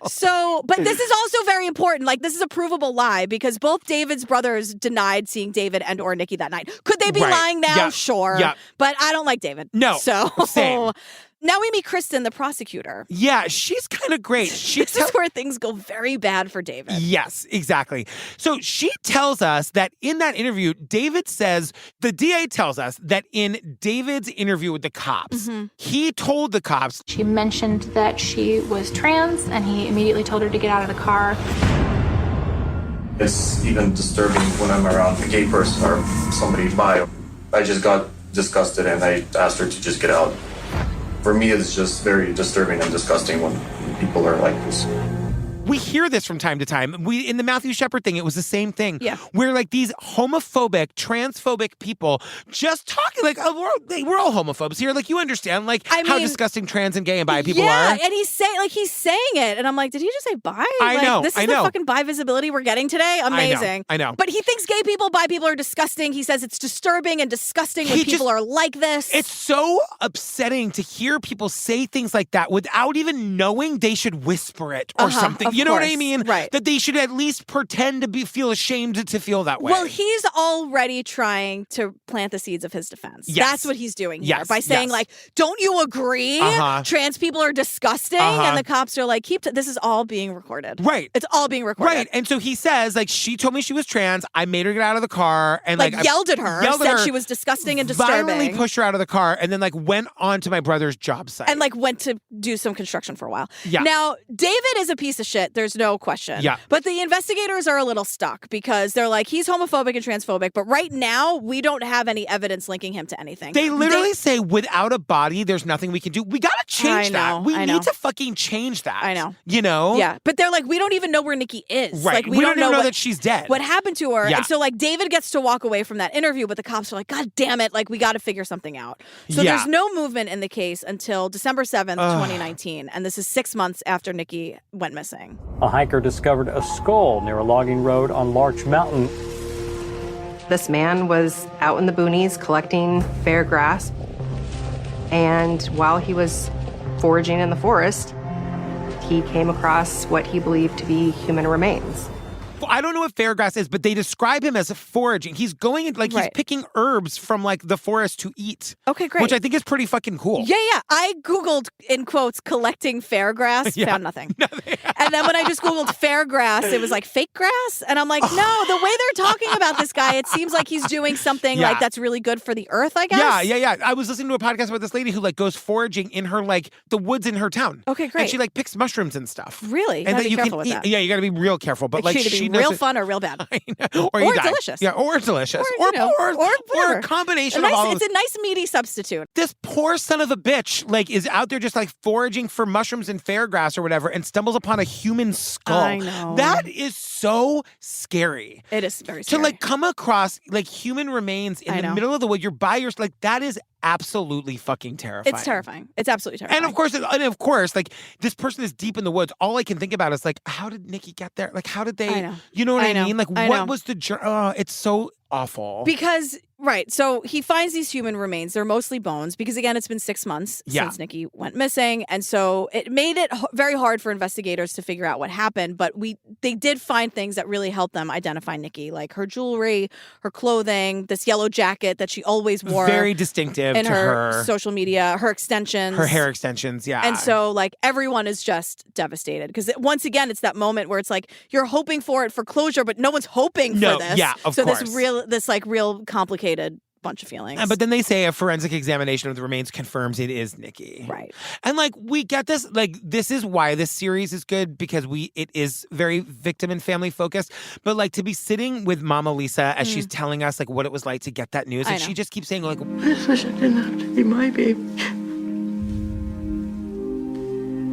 So, but this is also very important. Like, this is a provable lie because both David's brothers denied seeing David and or Nikki that night. Could they be lying now? Yeah. Sure. Yeah. But I don't like David. No. So, same. Now we meet Kristen, the prosecutor. Yeah, she's kind of great. This is where things go very bad for David. Yes, exactly. So she tells us that in that interview, the DA tells us that in David's interview with the cops, he told the cops. She mentioned that she was trans, and he immediately told her to get out of the car. It's even disturbing when I'm around a gay person or somebody bi. I just got disgusted and I asked her to just get out. For me, it's just very disturbing and disgusting when people are like this. we hear this from time to time. In the Matthew Shepard thing, it was the same thing. Yeah. Where like these homophobic, transphobic people just talking like, oh, we're all homophobes here. Like you understand like how disgusting trans and gay and bi people are. Yeah, and he's saying it, and I'm like, did he just say bi? I know. This is the fucking bi visibility we're getting today. Amazing. I know. But he thinks gay people, bi people are disgusting. He says it's disturbing and disgusting when people are like this. It's so upsetting to hear people say things like that without even knowing they should whisper it or something. You know what I mean? Right. That they should at least pretend to feel ashamed to feel that way. Well, he's already trying to plant the seeds of his defense. Yes. That's what he's doing here. Yes. By saying like, don't you agree? Trans people are disgusting. And the cops are like, this is all being recorded. Right. It's all being recorded. Right. And so he says, like, she told me she was trans. I made her get out of the car and like yelled at her, said she was disgusting and disturbing. Violently pushed her out of the car and then like went on to my brother's job site. And like went to do some construction for a while. Yeah. Now, David is a piece of shit. There's no question. Yeah. But the investigators are a little stuck because they're like, he's homophobic and transphobic. But right now, we don't have any evidence linking him to anything. They literally say, without a body, there's nothing we can do. We got to change that. We need to fucking change that. I know. You know? Yeah. But they're like, we don't even know where Nikki is. Right. Like, we don't even know that she's dead. What happened to her. Yeah. And so like David gets to walk away from that interview, but the cops are like, God damn it. Like, we got to figure something out. So there's no movement in the case until December 7th, 2019. And this is 6 months after Nikki went missing. A hiker discovered a skull near a logging road on Larch Mountain. This man was out in the boonies collecting fair grass. And while he was foraging in the forest, he came across what he believed to be human remains. I don't know what fairgrass is, but they describe him as foraging. He's going in, like, he's picking herbs from, like, the forest to eat. Okay, great. Which I think is pretty fucking cool. Yeah. I Googled, in quotes, collecting fairgrass, found nothing. And then when I just Googled fairgrass, it was like fake grass. And I'm like, no, the way they're talking about this guy, it seems like he's doing something like that's really good for the earth, I guess. Yeah. I was listening to a podcast about this lady who, like, goes foraging in her, like, the woods in her town. Okay, great. And she, like, picks mushrooms and stuff. Really? And that you careful can with eat. that. Yeah, you gotta be real careful. But, like, she knows real fun or real bad. Or delicious. Yeah, or delicious. Or a combination of all of It's a nice meaty substitute. This poor son of a bitch, like, is out there just, like, foraging for mushrooms and fairgrass or whatever and stumbles upon a human skull. I know. That is so scary. It is very scary. To, like, come across, like, human remains in the middle of the wood, you're by yourself, like, that is absolutely fucking terrifying. It's terrifying. It's absolutely terrifying. And of course, like, this person is deep in the woods. All I can think about is, like, how did Nikki get there? Like, how did they, you know what I mean? Like, what was the journey? Oh, it's so awful. Because, so he finds these human remains. They're mostly bones because, again, it's been 6 months since Nikki went missing. And so it made it very hard for investigators to figure out what happened. But they did find things that really helped them identify Nikki, like her jewelry, her clothing, this yellow jacket that she always wore. Very distinctive in to her social media, her extensions. Her hair extensions, yeah. And so, like, everyone is just devastated. Because, once again, it's that moment where it's like, you're hoping for it for closure, but no one's hoping for this. Yeah, of course. This real complicated bunch of feelings. But then they say a forensic examination of the remains confirms it is Nikki. Right. And, like, we get this, like, this is why this series is good, because it is very victim and family focused. But, like, to be sitting with Mama Lisa as she's telling us, like, what it was like to get that news, and she just keeps saying, like, I just wish it didn't have to be my baby.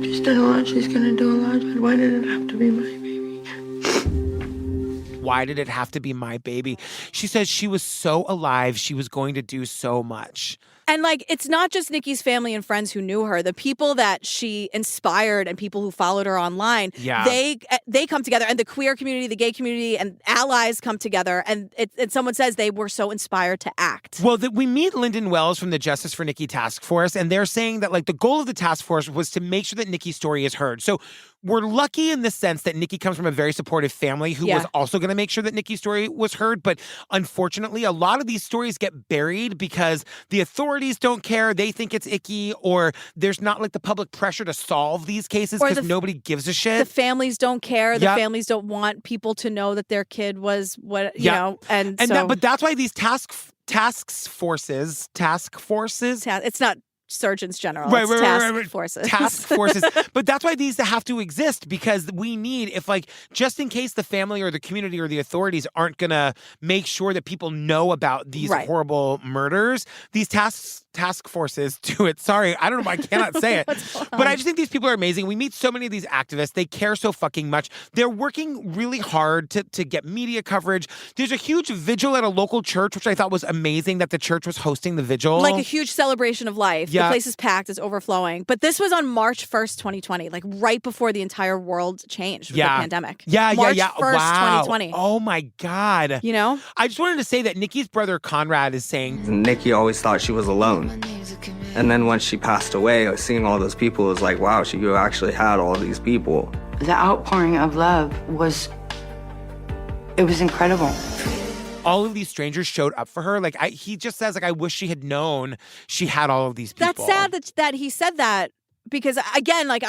She's done a lot, she's gonna do a lot, but why did it have to be my baby? Why did it have to be my baby? She says she was so alive, she was going to do so much. And, like, it's not just Nikki's family and friends who knew her. The people that she inspired and people who followed her online, they come together. And the queer community, the gay community, and allies come together. And someone says they were so inspired to act. Well, we meet Lyndon Wells from the Justice for Nikki Task Force, and they're saying that, like, the goal of the task force was to make sure that Nikki's story is heard. So we're lucky in the sense that Nikki comes from a very supportive family who was also going to make sure that Nikki's story was heard. But unfortunately, a lot of these stories get buried because the authorities don't care. They think it's icky, or there's not, like, the public pressure to solve these cases because nobody gives a shit. The families don't care. The families don't want people to know that their kid was what, you know. But that's why these task forces. It's not surgeons general. Right, it's task forces. Task forces. But that's why these have to exist, because we need, if, like, just in case the family or the community or the authorities aren't going to make sure that people know about these horrible murders, these task task forces do it. Sorry, I don't know. I cannot say it. But I just think these people are amazing. We meet so many of these activists. They care so fucking much. They're working really hard to get media coverage. There's a huge vigil at a local church, which I thought was amazing that the church was hosting the vigil. Like a huge celebration of life. Yeah. The place is packed. It's overflowing. But this was on March 1st, 2020, like right before the entire world changed with the pandemic. March 1st, wow. 2020. Oh my God. You know? I just wanted to say that Nikki's brother Conrad is saying, Nikki always thought she was alone. And then when she passed away, seeing all those people was like, wow, she actually had all these people. The outpouring of love was incredible. all of these strangers showed up for her. Like, he just says, like, I wish she had known she had all of these people. That's sad that he said that, because again, like,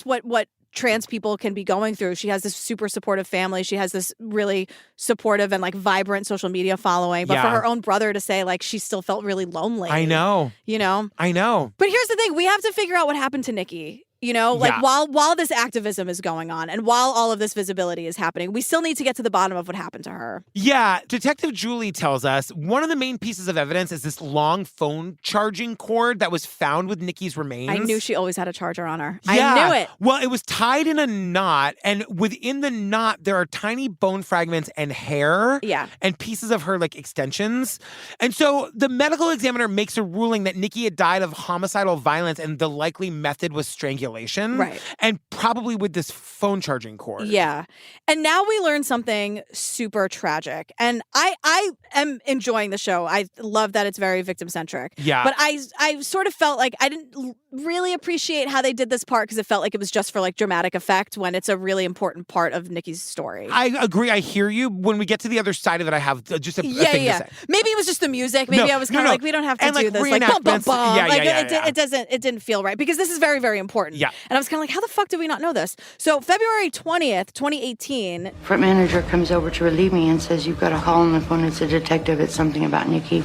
what trans people can be going through. She has this super supportive family. She has this really supportive and like vibrant social media following. But for her own brother to say like she still felt really lonely. I know. You know? I know. But here's the thing. We have to figure out what happened to Nikki. You know, like while this activism is going on and while all of this visibility is happening, we still need to get to the bottom of what happened to her. Yeah. Detective Julie tells us one of the main pieces of evidence is this long phone charging cord that was found with Nikki's remains. I knew she always had a charger on her. Yeah. I knew it. Well, it was tied in a knot, and within the knot, there are tiny bone fragments and hair. Yeah. And pieces of her, like, extensions. And so the medical examiner makes a ruling that Nikki had died of homicidal violence, and the likely method was strangulation. Right. And probably with this phone charging cord. Yeah. And now we learn something super tragic. And I am enjoying the show. I love that it's very victim-centric. Yeah. But I sort of felt like I didn't really appreciate how they did this part, because it felt like it was just for like dramatic effect when it's a really important part of Nikki's story. I agree. I hear you. When we get to the other side of it, I have just a thing to say. Maybe it was just the music. Maybe I was kind of like, we don't have to and do like this. Like, bum, bum, bum. It It didn't feel right, because this is very, very important. Yeah. And I was kind of like, how the fuck did we not know this? So February 20th, 2018. Front manager comes over to relieve me and says, you've got a call on the phone. It's a detective. It's something about Nikki.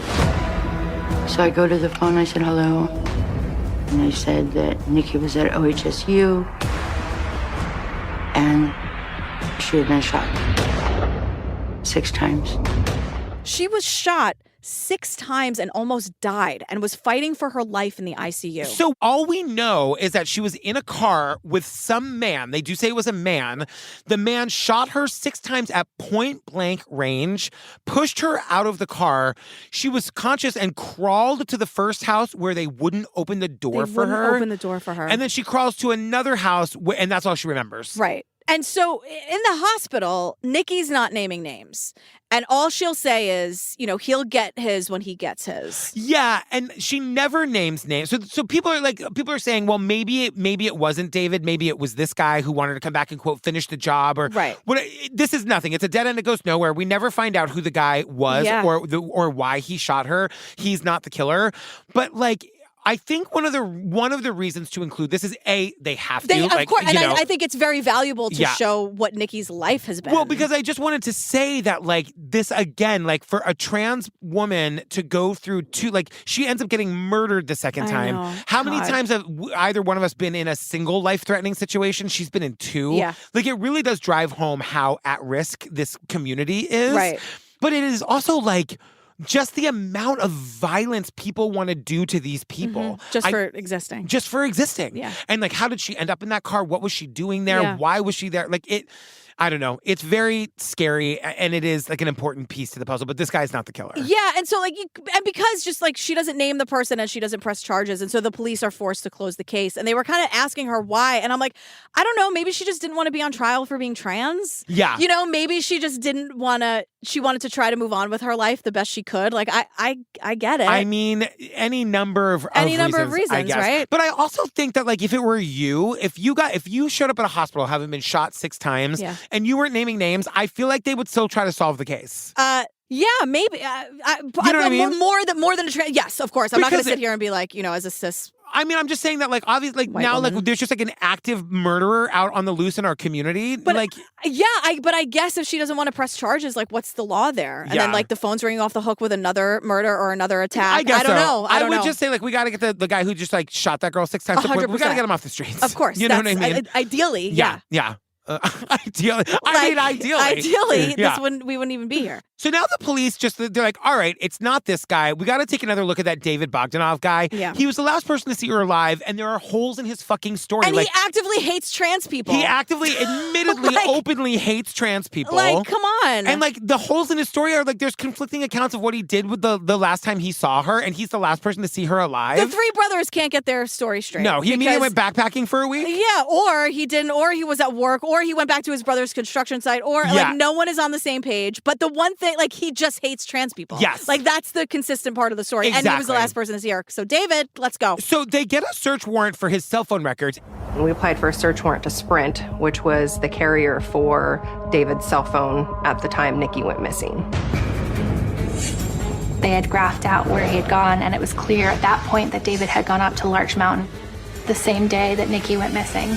So I go to the phone. I said, hello. And they said that Nikki was at OHSU and she had been shot 6 times. She was shot 6 times and almost died and was fighting for her life in the ICU. So all we know is that she was in a car with some man. They do say it was a man. The man shot her 6 times at point blank range, pushed her out of the car. She was conscious and crawled to the first house where they wouldn't open the door for her. Open the door for her. And then she crawls to another house, and that's all she remembers. Right. And so in the hospital, Nikki's not naming names. And all she'll say is, you know, he'll get his when he gets his. Yeah, and she never names names. So people are saying, well, maybe it wasn't David. Maybe it was this guy who wanted to come back and, quote, finish the job. Or right. This is nothing. It's a dead end. It goes nowhere. We never find out who the guy was or why he shot her. He's not the killer. But like, I think one of the reasons to include this is they have to. Of course, and I think it's very valuable to show what Nikki's life has been. Well, because I just wanted to say that, like, this again, like, for a trans woman to go through she ends up getting murdered the second time. How many times have either one of us been in a single life-threatening situation? She's been in 2. Yeah. Like, it really does drive home how at risk this community is. Right. But it is also like, just the amount of violence people want to do to these people. Mm-hmm. For existing. Yeah. Yeah. And like, how did she end up in that car? What was she doing there? Yeah. Why was she there? Like, I don't know. It's very scary, and it is like an important piece to the puzzle, but this guy's not the killer. Yeah, and so and because just like she doesn't name the person and she doesn't press charges, and so the police are forced to close the case, and they were kind of asking her why, and I'm like, I don't know, maybe she just didn't want to be on trial for being trans. Yeah. You know, maybe she just didn't want to, she wanted to try to move on with her life the best she could. Like, I get it. I mean, any number of reasons, right? But I also think that, like, if it were you, if you showed up at a hospital having been shot 6 times, and you weren't naming names, I feel like they would still try to solve the case. Yeah, maybe. You know what I mean? More than a trans. Yes, of course. I'm not going to sit here and be like, you know, as a cis. I mean, I'm just saying that, like, obviously, like, now, woman. like, there's just like an active murderer out on the loose in our community. But like, but I guess if she doesn't want to press charges, like, what's the law there? And then, like, the phone's ringing off the hook with another murder or another attack. I guess don't know. I would just say, like, we got to get the guy who just like shot that girl 6 times. 100%. We got to get him off the streets. Of course, you know what I mean. Ideally, yeah. Ideally, I mean, ideally, we wouldn't even be here. So now the police they're like, all right, it's not this guy. We got to take another look at that David Bogdanov guy. Yeah. He was the last person to see her alive, and there are holes in his fucking story. And he actively hates trans people. He actively, admittedly, openly hates trans people. Like, come on. And like the holes in his story are like, there's conflicting accounts of what he did with the last time he saw her, and he's the last person to see her alive. The three brothers can't get their story straight. No, he immediately went backpacking for a week. Yeah, or he didn't, or he was at work, or he went back to his brother's construction site, or like no one is on the same page. But the one thing, like he just hates trans people. Yes. Like that's the consistent part of the story. Exactly. And he was the last person to see her. So David, let's go. So they get a search warrant for his cell phone records. We applied for a search warrant to Sprint, which was the carrier for David's cell phone at the time Nikki went missing. They had graphed out where he had gone, and it was clear at that point that David had gone up to Larch Mountain the same day that Nikki went missing,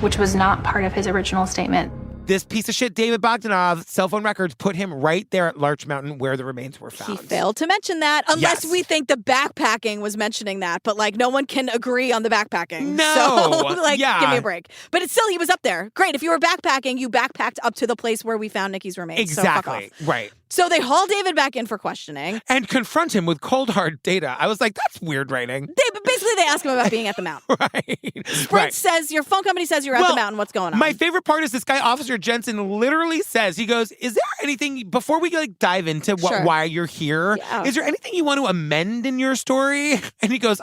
which was not part of his original statement. This piece of shit, David Bogdanov, cell phone records put him right there at Larch Mountain where the remains were found. He failed to mention that, unless we think the backpacking was mentioning that. But like, no one can agree on the backpacking. No, so like, give me a break. But it's still, he was up there. Great. If you were backpacking, you backpacked up to the place where we found Nikki's remains. Exactly. So right. So they haul David back in for questioning. And confront him with cold, hard data. I was like, that's weird writing. Basically, they ask him about being at the mountain. Right. Sprint says, your phone company says you're at the mountain. What's going on? My favorite part is this guy, Officer Jensen, literally says, he goes, is there anything, before we like dive into why you're here, is there anything you want to amend in your story? And he goes,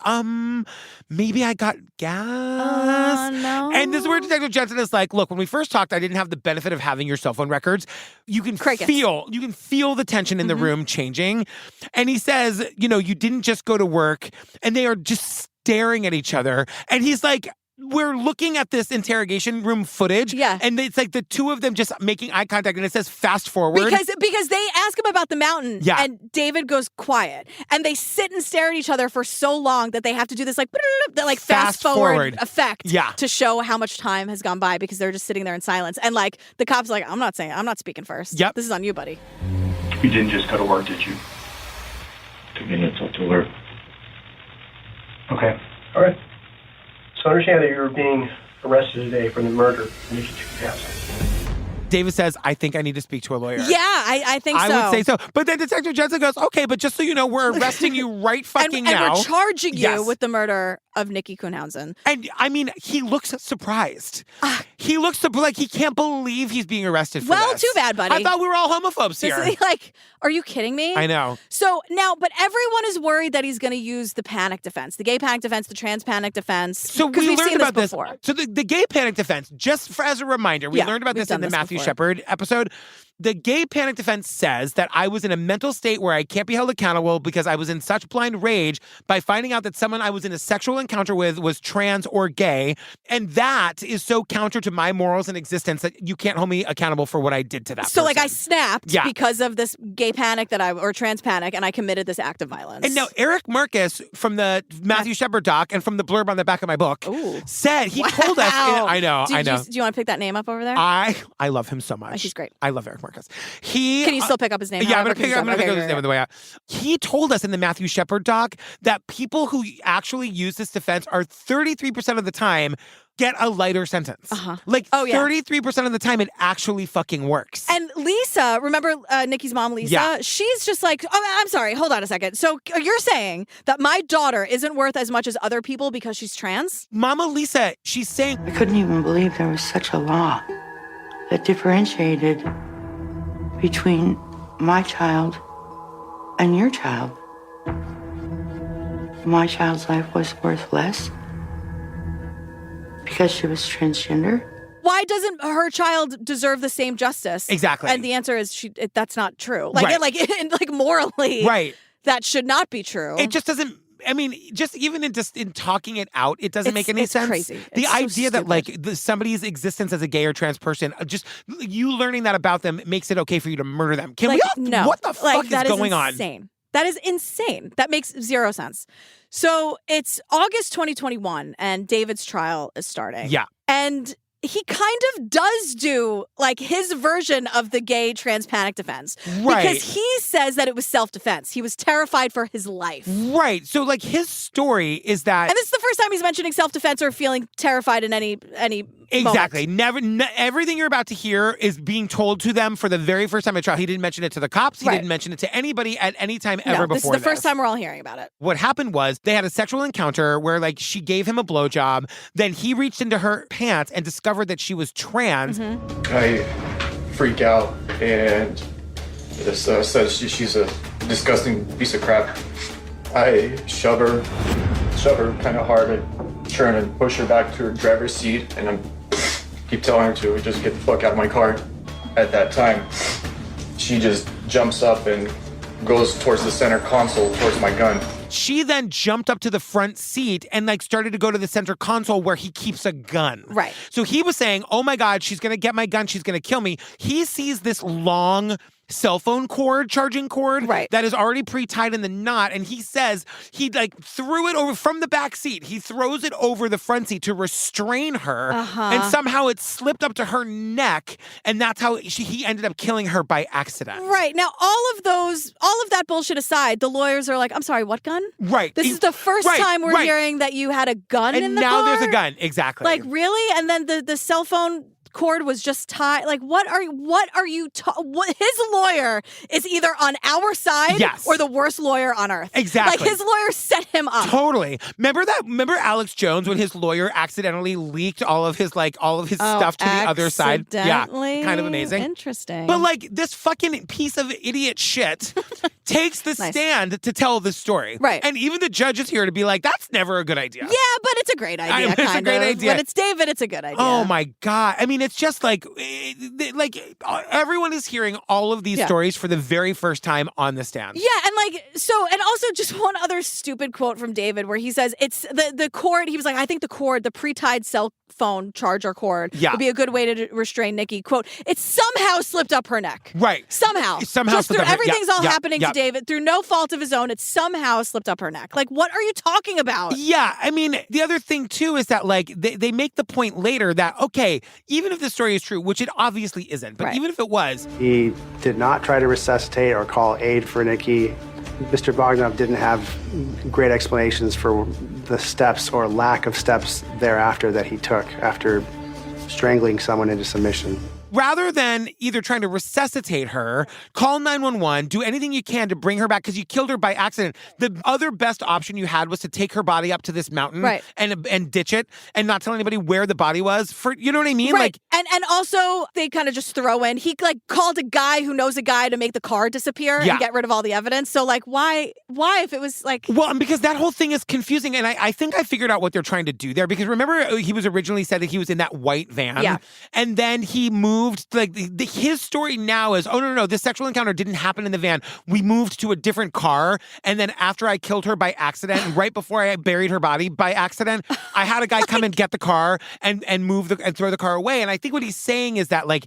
maybe I got gas. No. And this is where Detective Jensen is like, look, when we first talked, I didn't have the benefit of having your cell phone records. You can feel the tension in the room changing. And he says, you didn't just go to work, and they are just staring at each other. And he's like, we're looking at this interrogation room footage. Yeah. And it's like the two of them just making eye contact, and it says fast forward. Because they ask him about the mountain. Yeah. And David goes quiet. And they sit and stare at each other for so long that they have to do this like fast forward effect to show how much time has gone by, because they're just sitting there in silence. And like the cop's like, I'm not speaking first. Yep. This is on you, buddy. You didn't just go to work, did you? 2 minutes up to work. Okay. All right. So understand that you're being arrested today for the murder of Nikki Kuhnhausen. David says, I think I need to speak to a lawyer. Yeah, I think so. I would say so. But then Detective Jensen goes, okay, but just so you know, we're arresting you right fucking now. And we're charging you with the murder of Nikki Kuhnhausen. And I mean, he looks surprised. He looks like he can't believe he's being arrested for this. Too bad, buddy. I thought we were all homophobes here. Like, are you kidding me? I know. So now, but everyone is worried that he's going to use the panic defense, the gay panic defense, the trans panic defense. So we learned about this before. So the gay panic defense, just as a reminder, we learned about this in the Matthew Shepard episode. The gay panic defense says that I was in a mental state where I can't be held accountable because I was in such blind rage by finding out that someone I was in a sexual encounter with was trans or gay. And that is so counter to my morals and existence that you can't hold me accountable for what I did to that person. So like I snapped because of this gay panic or trans panic, and I committed this act of violence. And now Eric Marcus from the Matthew Shepard doc and from the blurb on the back of my book said, he told us, I know. Do you want to pick that name up over there? I love him so much. He's great. I love Eric Marcus. Can you still pick up his name? Yeah, I'm going to pick up his name on the way out. He told us in the Matthew Shepard doc that people who actually use this defense are 33% of the time get a lighter sentence. Like 33% of the time it actually fucking works. And Lisa, remember Nikki's mom, Lisa? Yeah. She's just like, I'm sorry, hold on a second. So you're saying that my daughter isn't worth as much as other people because she's trans? Mama Lisa, she's saying... I couldn't even believe there was such a law that differentiated between my child and your child. My child's life was worth less because she was transgender. Why doesn't her child deserve the same justice? Exactly. And the answer is that's not true. Like morally, that should not be true. It just doesn't. I mean, just even in talking it out, it doesn't make any sense. Crazy. The it's idea so that like somebody's existence as a gay or trans person, just you learning that about them makes it okay for you to murder them. Can we? No. What the fuck is going on? That is insane. That makes zero sense. So it's August 2021, and David's trial is starting. Yeah, and he kind of does do like his version of the gay trans panic defense. Right. Because he says that it was self-defense. He was terrified for his life. Right. So like his story is that... And this is the first time he's mentioning self-defense or feeling terrified in any Exactly. Everything you're about to hear is being told to them for the very first time at trial. He didn't mention it to the cops. He didn't mention it to anybody at any time ever before this is the first time we're all hearing about it. What happened was they had a sexual encounter where like she gave him a blowjob. Then he reached into her pants and discovered that she was trans. I freak out and said she's a disgusting piece of crap. I shove her kind of hard. I turn and push her back to her driver's seat, and I keep telling her to just get the fuck out of my car. At that time, she just jumps up and goes towards the center console, towards my gun. She then jumped up to the front seat and like started to go to the center console where he keeps a gun. Right. So he was saying, oh my God, she's going to get my gun. She's going to kill me. He sees this long cell phone cord, charging cord that is already pre-tied in the knot. And he says he like threw it over from the back seat. He throws it over the front seat to restrain her. And somehow it slipped up to her neck. And that's how he ended up killing her by accident. Right. Now, all of that bullshit aside, the lawyers are like, I'm sorry, what gun? Right. This is the first time we're hearing that you had a gun in the car? And now there's a gun. Exactly. Like, really? And then the cell phone cord was just tied. Like, what are you his lawyer is either on our side or the worst lawyer on earth. Exactly. Like, his lawyer set him up. Totally. Remember Alex Jones when his lawyer accidentally leaked all of his stuff to the other side? Yeah. Kind of amazing. Interesting. But like this fucking piece of idiot shit takes the stand to tell the story. Right. And even the judge is here to be like, that's never a good idea. Yeah, but it's a great idea. It's a great idea. When it's David, it's a good idea. Oh my God. I mean, it's just like everyone is hearing all of these stories for the very first time on the stand. Yeah, and also just one other stupid quote from David where he says it's the cord. He was like, I think the pre-tied cell phone charger cord would be a good way to restrain Nikki. Quote, it somehow slipped up her neck. Right. Somehow Just through everything's all happening to David through no fault of his own. It somehow slipped up her neck. Like, what are you talking about? Yeah, I mean, the other thing too is that like they make the point later that, okay, even if the story is true, which it obviously isn't, but even if it was. He did not try to resuscitate or call aid for Nikki. Mr. Bogdanov didn't have great explanations for the steps or lack of steps thereafter that he took after strangling someone into submission. Rather than either trying to resuscitate her, call 911, do anything you can to bring her back because you killed her by accident. The other best option you had was to take her body up to this mountain and ditch it and not tell anybody where the body was. You know what I mean? Right. And also they kind of just throw in, he like called a guy who knows a guy to make the car disappear and get rid of all the evidence. So like, why if it was like... Well, because that whole thing is confusing. And I think I figured out what they're trying to do there because remember he was originally said that he was in that white van. Yeah. And then he moved, like his story now is, oh no, this sexual encounter didn't happen in the van. We moved to a different car. And then after I killed her by accident, and right before I buried her body by accident, I had a guy come and get the car and move and throw the car away. And I think what he's saying is that like...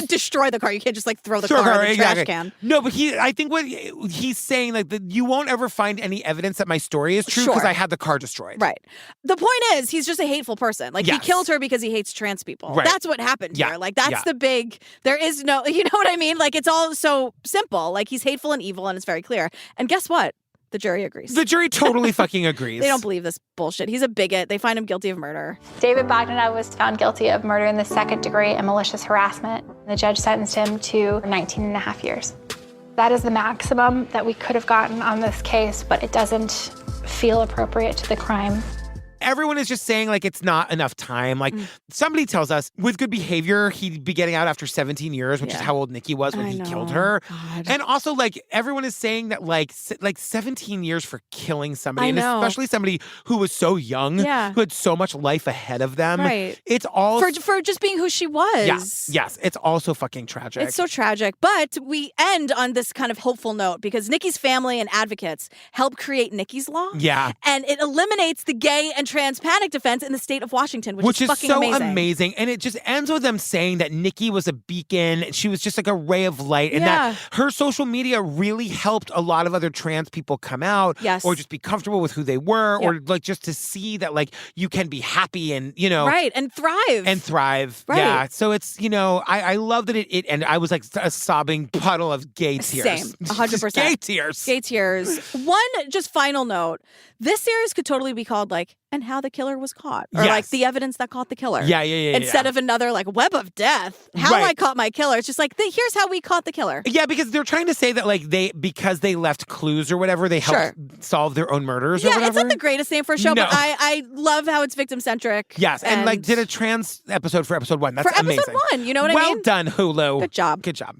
destroy the car. You can't just like throw the car in the trash can. No, but I think what he's saying, like you won't ever find any evidence that my story is true because I had the car destroyed. Right. The point is, he's just a hateful person. Like he killed her because he hates trans people. Right. That's what happened here. Like that's the big, there is no, you know what I mean? Like it's all so simple. Like he's hateful and evil and it's very clear. And guess what? The jury agrees. The jury totally fucking agrees. They don't believe this bullshit. He's a bigot. They find him guilty of murder. David Bogdanov was found guilty of murder in the second degree and malicious harassment. The judge sentenced him to 19 and a half years. That is the maximum that we could have gotten on this case, but it doesn't feel appropriate to the crime. Everyone is just saying, like, it's not enough time. Like, somebody tells us, with good behavior, he'd be getting out after 17 years, which is how old Nikki was when he killed her. God. And also, like, everyone is saying that, like 17 years for killing somebody. And especially somebody who was so young, who had so much life ahead of them. Right. It's all... For just being who she was. Yes. It's also fucking tragic. It's so tragic. But we end on this kind of hopeful note because Nikki's family and advocates helped create Nikki's Law. Yeah. And it eliminates the gay and trans panic defense in the state of Washington, which is fucking so amazing. And it just ends with them saying that Nikki was a beacon. She was just like a ray of light. And that her social media really helped a lot of other trans people come out. Yes. Or just be comfortable with who they were. Or like just to see that like you can be happy and, you know. Right. And thrive. Right. Yeah. So it's, you know, I love that it and I was like a sobbing puddle of gay tears. Same. 100%. Gay tears. Gay tears. One just final note. This series could totally be called like and how the killer was caught, or like the evidence that caught the killer. Yeah. Instead of another like web of death, how I caught my killer. It's just like here's how we caught the killer. Yeah, because they're trying to say that like because they left clues or whatever, they helped solve their own murders. Yeah, or whatever. It's not the greatest name for a show, but I love how it's victim centric. Yes, and like did a trans episode for episode 1. That's amazing. For episode 1, you know what I mean? Well done, Hulu. Good job. Good job.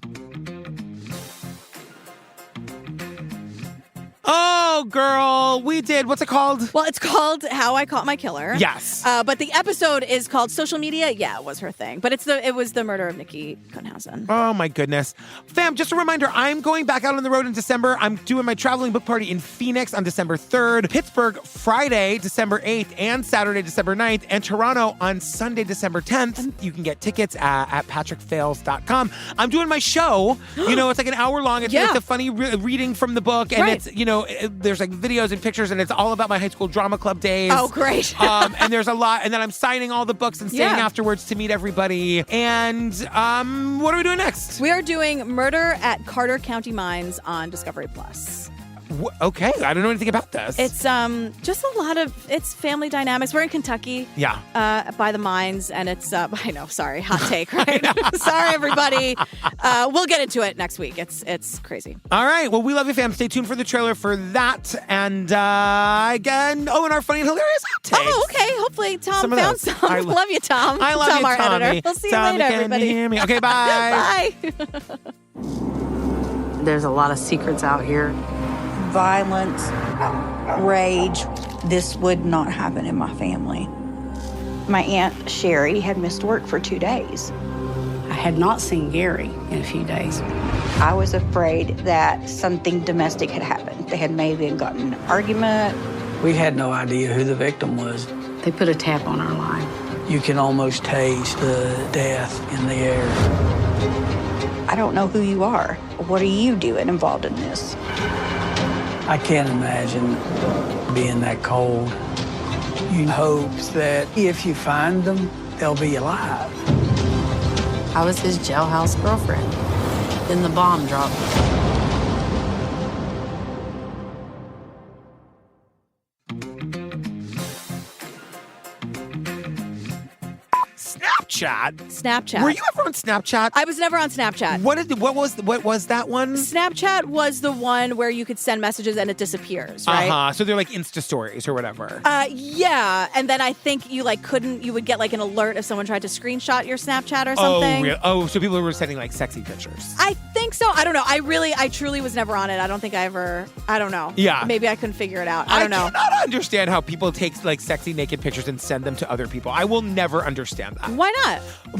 Oh, girl, we did. What's it called? Well, it's called How I Caught My Killer. Yes. But the episode is called Social Media. Yeah, it was her thing. But it was the murder of Nikki Kuhnhausen. Oh, my goodness. Fam, just a reminder, I'm going back out on the road in December. I'm doing my traveling book party in Phoenix on December 3rd, Pittsburgh Friday, December 8th, and Saturday, December 9th, and Toronto on Sunday, December 10th. You can get tickets at patrickfails.com. I'm doing my show. It's like an hour long. It's like the funny reading from the book, and it's, there's like videos and pictures, and it's all about my high school drama club days. Oh, great. And there's a lot, and then I'm signing all the books and staying afterwards to meet everybody. And what are we doing next? We are doing Murder at Carter County Mines on Discovery Plus. Okay, I don't know anything about this. It's just a lot of family dynamics. We're in Kentucky. Yeah. By the mines, and it's I know, sorry, hot take, right? Sorry, everybody. We'll get into it next week. It's crazy. All right. Well, we love you, fam. Stay tuned for the trailer for that. And again, and our funny and hilarious hot takes. Oh, okay. Hopefully Tom found some. I love you, Tom. I love Tom, you, our Tommy. editor. We'll see you Tommy, later, can everybody. you hear me? Okay, bye. Bye. There's a lot of secrets out here. Violence, rage. This would not happen in my family. My Aunt Sherry had missed work for 2 days. I had not seen Gary in a few days. I was afraid that something domestic had happened. They had maybe gotten in an argument. We had no idea who the victim was. They put a tap on our line. You can almost taste the death in the air. I don't know who you are. What are you doing involved in this? I can't imagine being that cold. You hope that if you find them, they'll be alive. I was his jailhouse girlfriend. Then the bomb dropped. Snapchat. Were you ever on Snapchat? I was never on Snapchat. What was that one? Snapchat was the one where you could send messages and it disappears, right? So they're like Insta stories or whatever. Yeah. And then I think you would get like an alert if someone tried to screenshot your Snapchat or something. Oh, really? Oh, so people were sending like sexy pictures. I think so. I don't know. I truly was never on it. I don't think I don't know. Yeah. Maybe I couldn't figure it out. I don't know. I cannot understand how people take like sexy naked pictures and send them to other people. I will never understand that. Why not?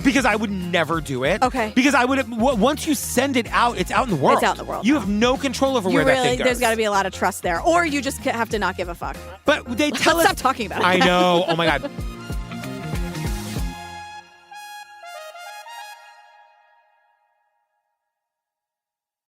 Because I would never do it. Okay. Because once you send it out, it's out in the world. It's out in the world. You have no control over where that thing goes. There's got to be a lot of trust there. Or you just have to not give a fuck. But they tell us. Stop talking about it. I know. Oh my God.